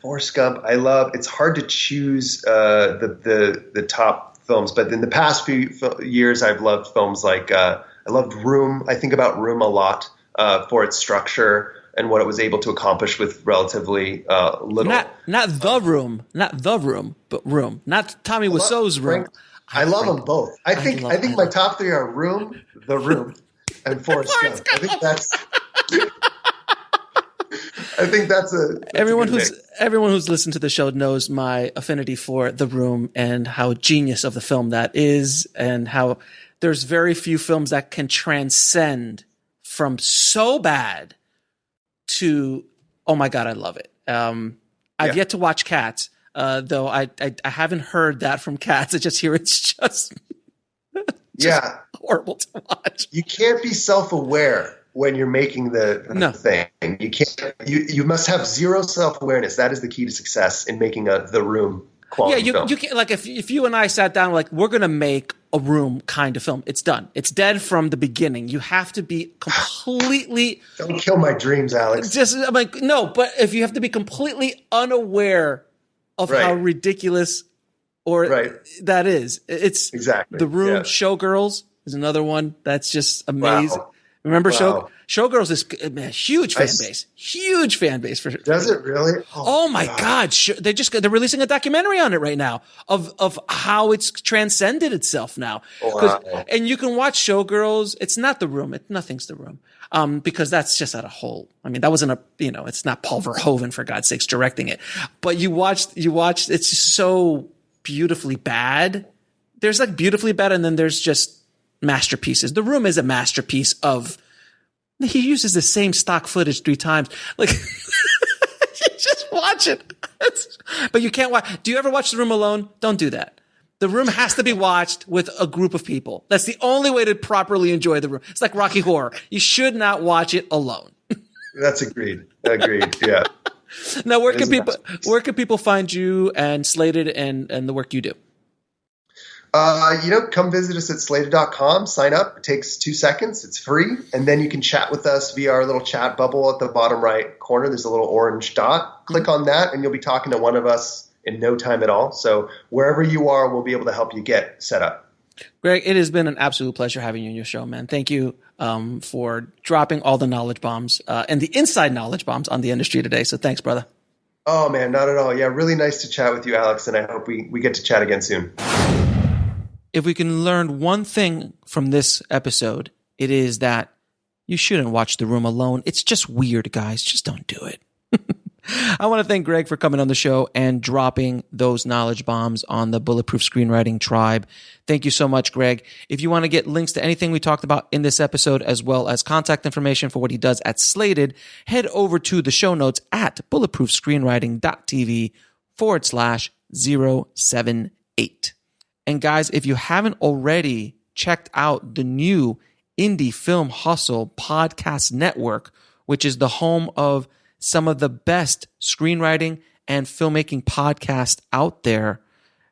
Forrest Gump, I love. It's hard to choose the top films, but in the past few years, I've loved films like I loved Room. I think about Room a lot for its structure and what it was able to accomplish with relatively little. Not The Room, but Room. Not Tommy Wiseau's Room. I love them both. I think my top three are Room, The Room, and Forrest Gump. I think that's everyone who's listened to the show knows my affinity for The Room and how genius of the film that is, and how there's very few films that can transcend from so bad to, oh my God, I love it. I've yet to watch Cats, though I haven't heard that from Cats. I just hear it's just horrible to watch. You can't be self-aware when you're making the thing. You can't. You must have zero self-awareness. That is the key to success in making the Room quality film. You can't, like, if you and I sat down, like, we're gonna make a Room kind of film, it's done. It's dead from the beginning. You have to be completely. Don't kill my dreams, Alex. I'm like, no, but if you have to be completely unaware of how ridiculous that is. It's exactly the Room. Showgirls is another one that's just amazing. Wow. Remember Showgirls is a huge fan base for. Does it really? Oh my God! They're releasing a documentary on it right now of how it's transcended itself now. Wow. And you can watch Showgirls. It's not The Room. Nothing's The Room. Because that's just at a whole. I mean, that wasn't it's not Paul Verhoeven, for God's sakes, directing it. But you watched. It's just so beautifully bad. There's like beautifully bad, and then there's just masterpieces. The Room is a masterpiece of. He uses the same stock footage 3 times. Like, you just watch it. But you can't watch. Do you ever watch The Room alone? Don't do that. The Room has to be watched with a group of people. That's the only way to properly enjoy The Room. It's like Rocky Horror. You should not watch it alone. That's agreed. Yeah. Now, where can people find you and Slated and the work you do? Come visit us at slated.com, sign up. It takes 2 seconds. It's free. And then you can chat with us via our little chat bubble at the bottom right corner. There's a little orange dot. Click on that and you'll be talking to one of us in no time at all. So wherever you are, we'll be able to help you get set up. Greg, it has been an absolute pleasure having you on your show, man. Thank you for dropping all the knowledge bombs and the inside knowledge bombs on the industry today. So thanks, brother. Oh, man, not at all. Yeah, really nice to chat with you, Alex, and I hope we get to chat again soon. If we can learn one thing from this episode, it is that you shouldn't watch The Room alone. It's just weird, guys. Just don't do it. I want to thank Greg for coming on the show and dropping those knowledge bombs on the Bulletproof Screenwriting tribe. Thank you so much, Greg. If you want to get links to anything we talked about in this episode, as well as contact information for what he does at Slated, head over to the show notes at bulletproofscreenwriting.tv/078. And guys, if you haven't already checked out the new Indie Film Hustle podcast network, which is the home of some of the best screenwriting and filmmaking podcasts out there,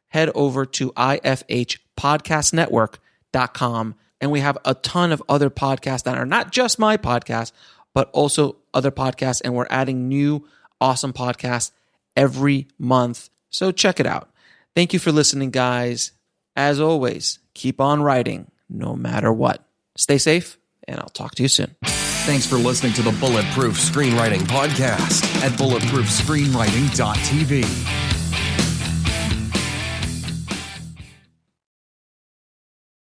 head over to ifhpodcastnetwork.com. And we have a ton of other podcasts that are not just my podcast, but also other podcasts. And we're adding new awesome podcasts every month. So check it out. Thank you for listening, guys. As always, keep on writing no matter what. Stay safe, and I'll talk to you soon. Thanks for listening to the Bulletproof Screenwriting Podcast at bulletproofscreenwriting.tv.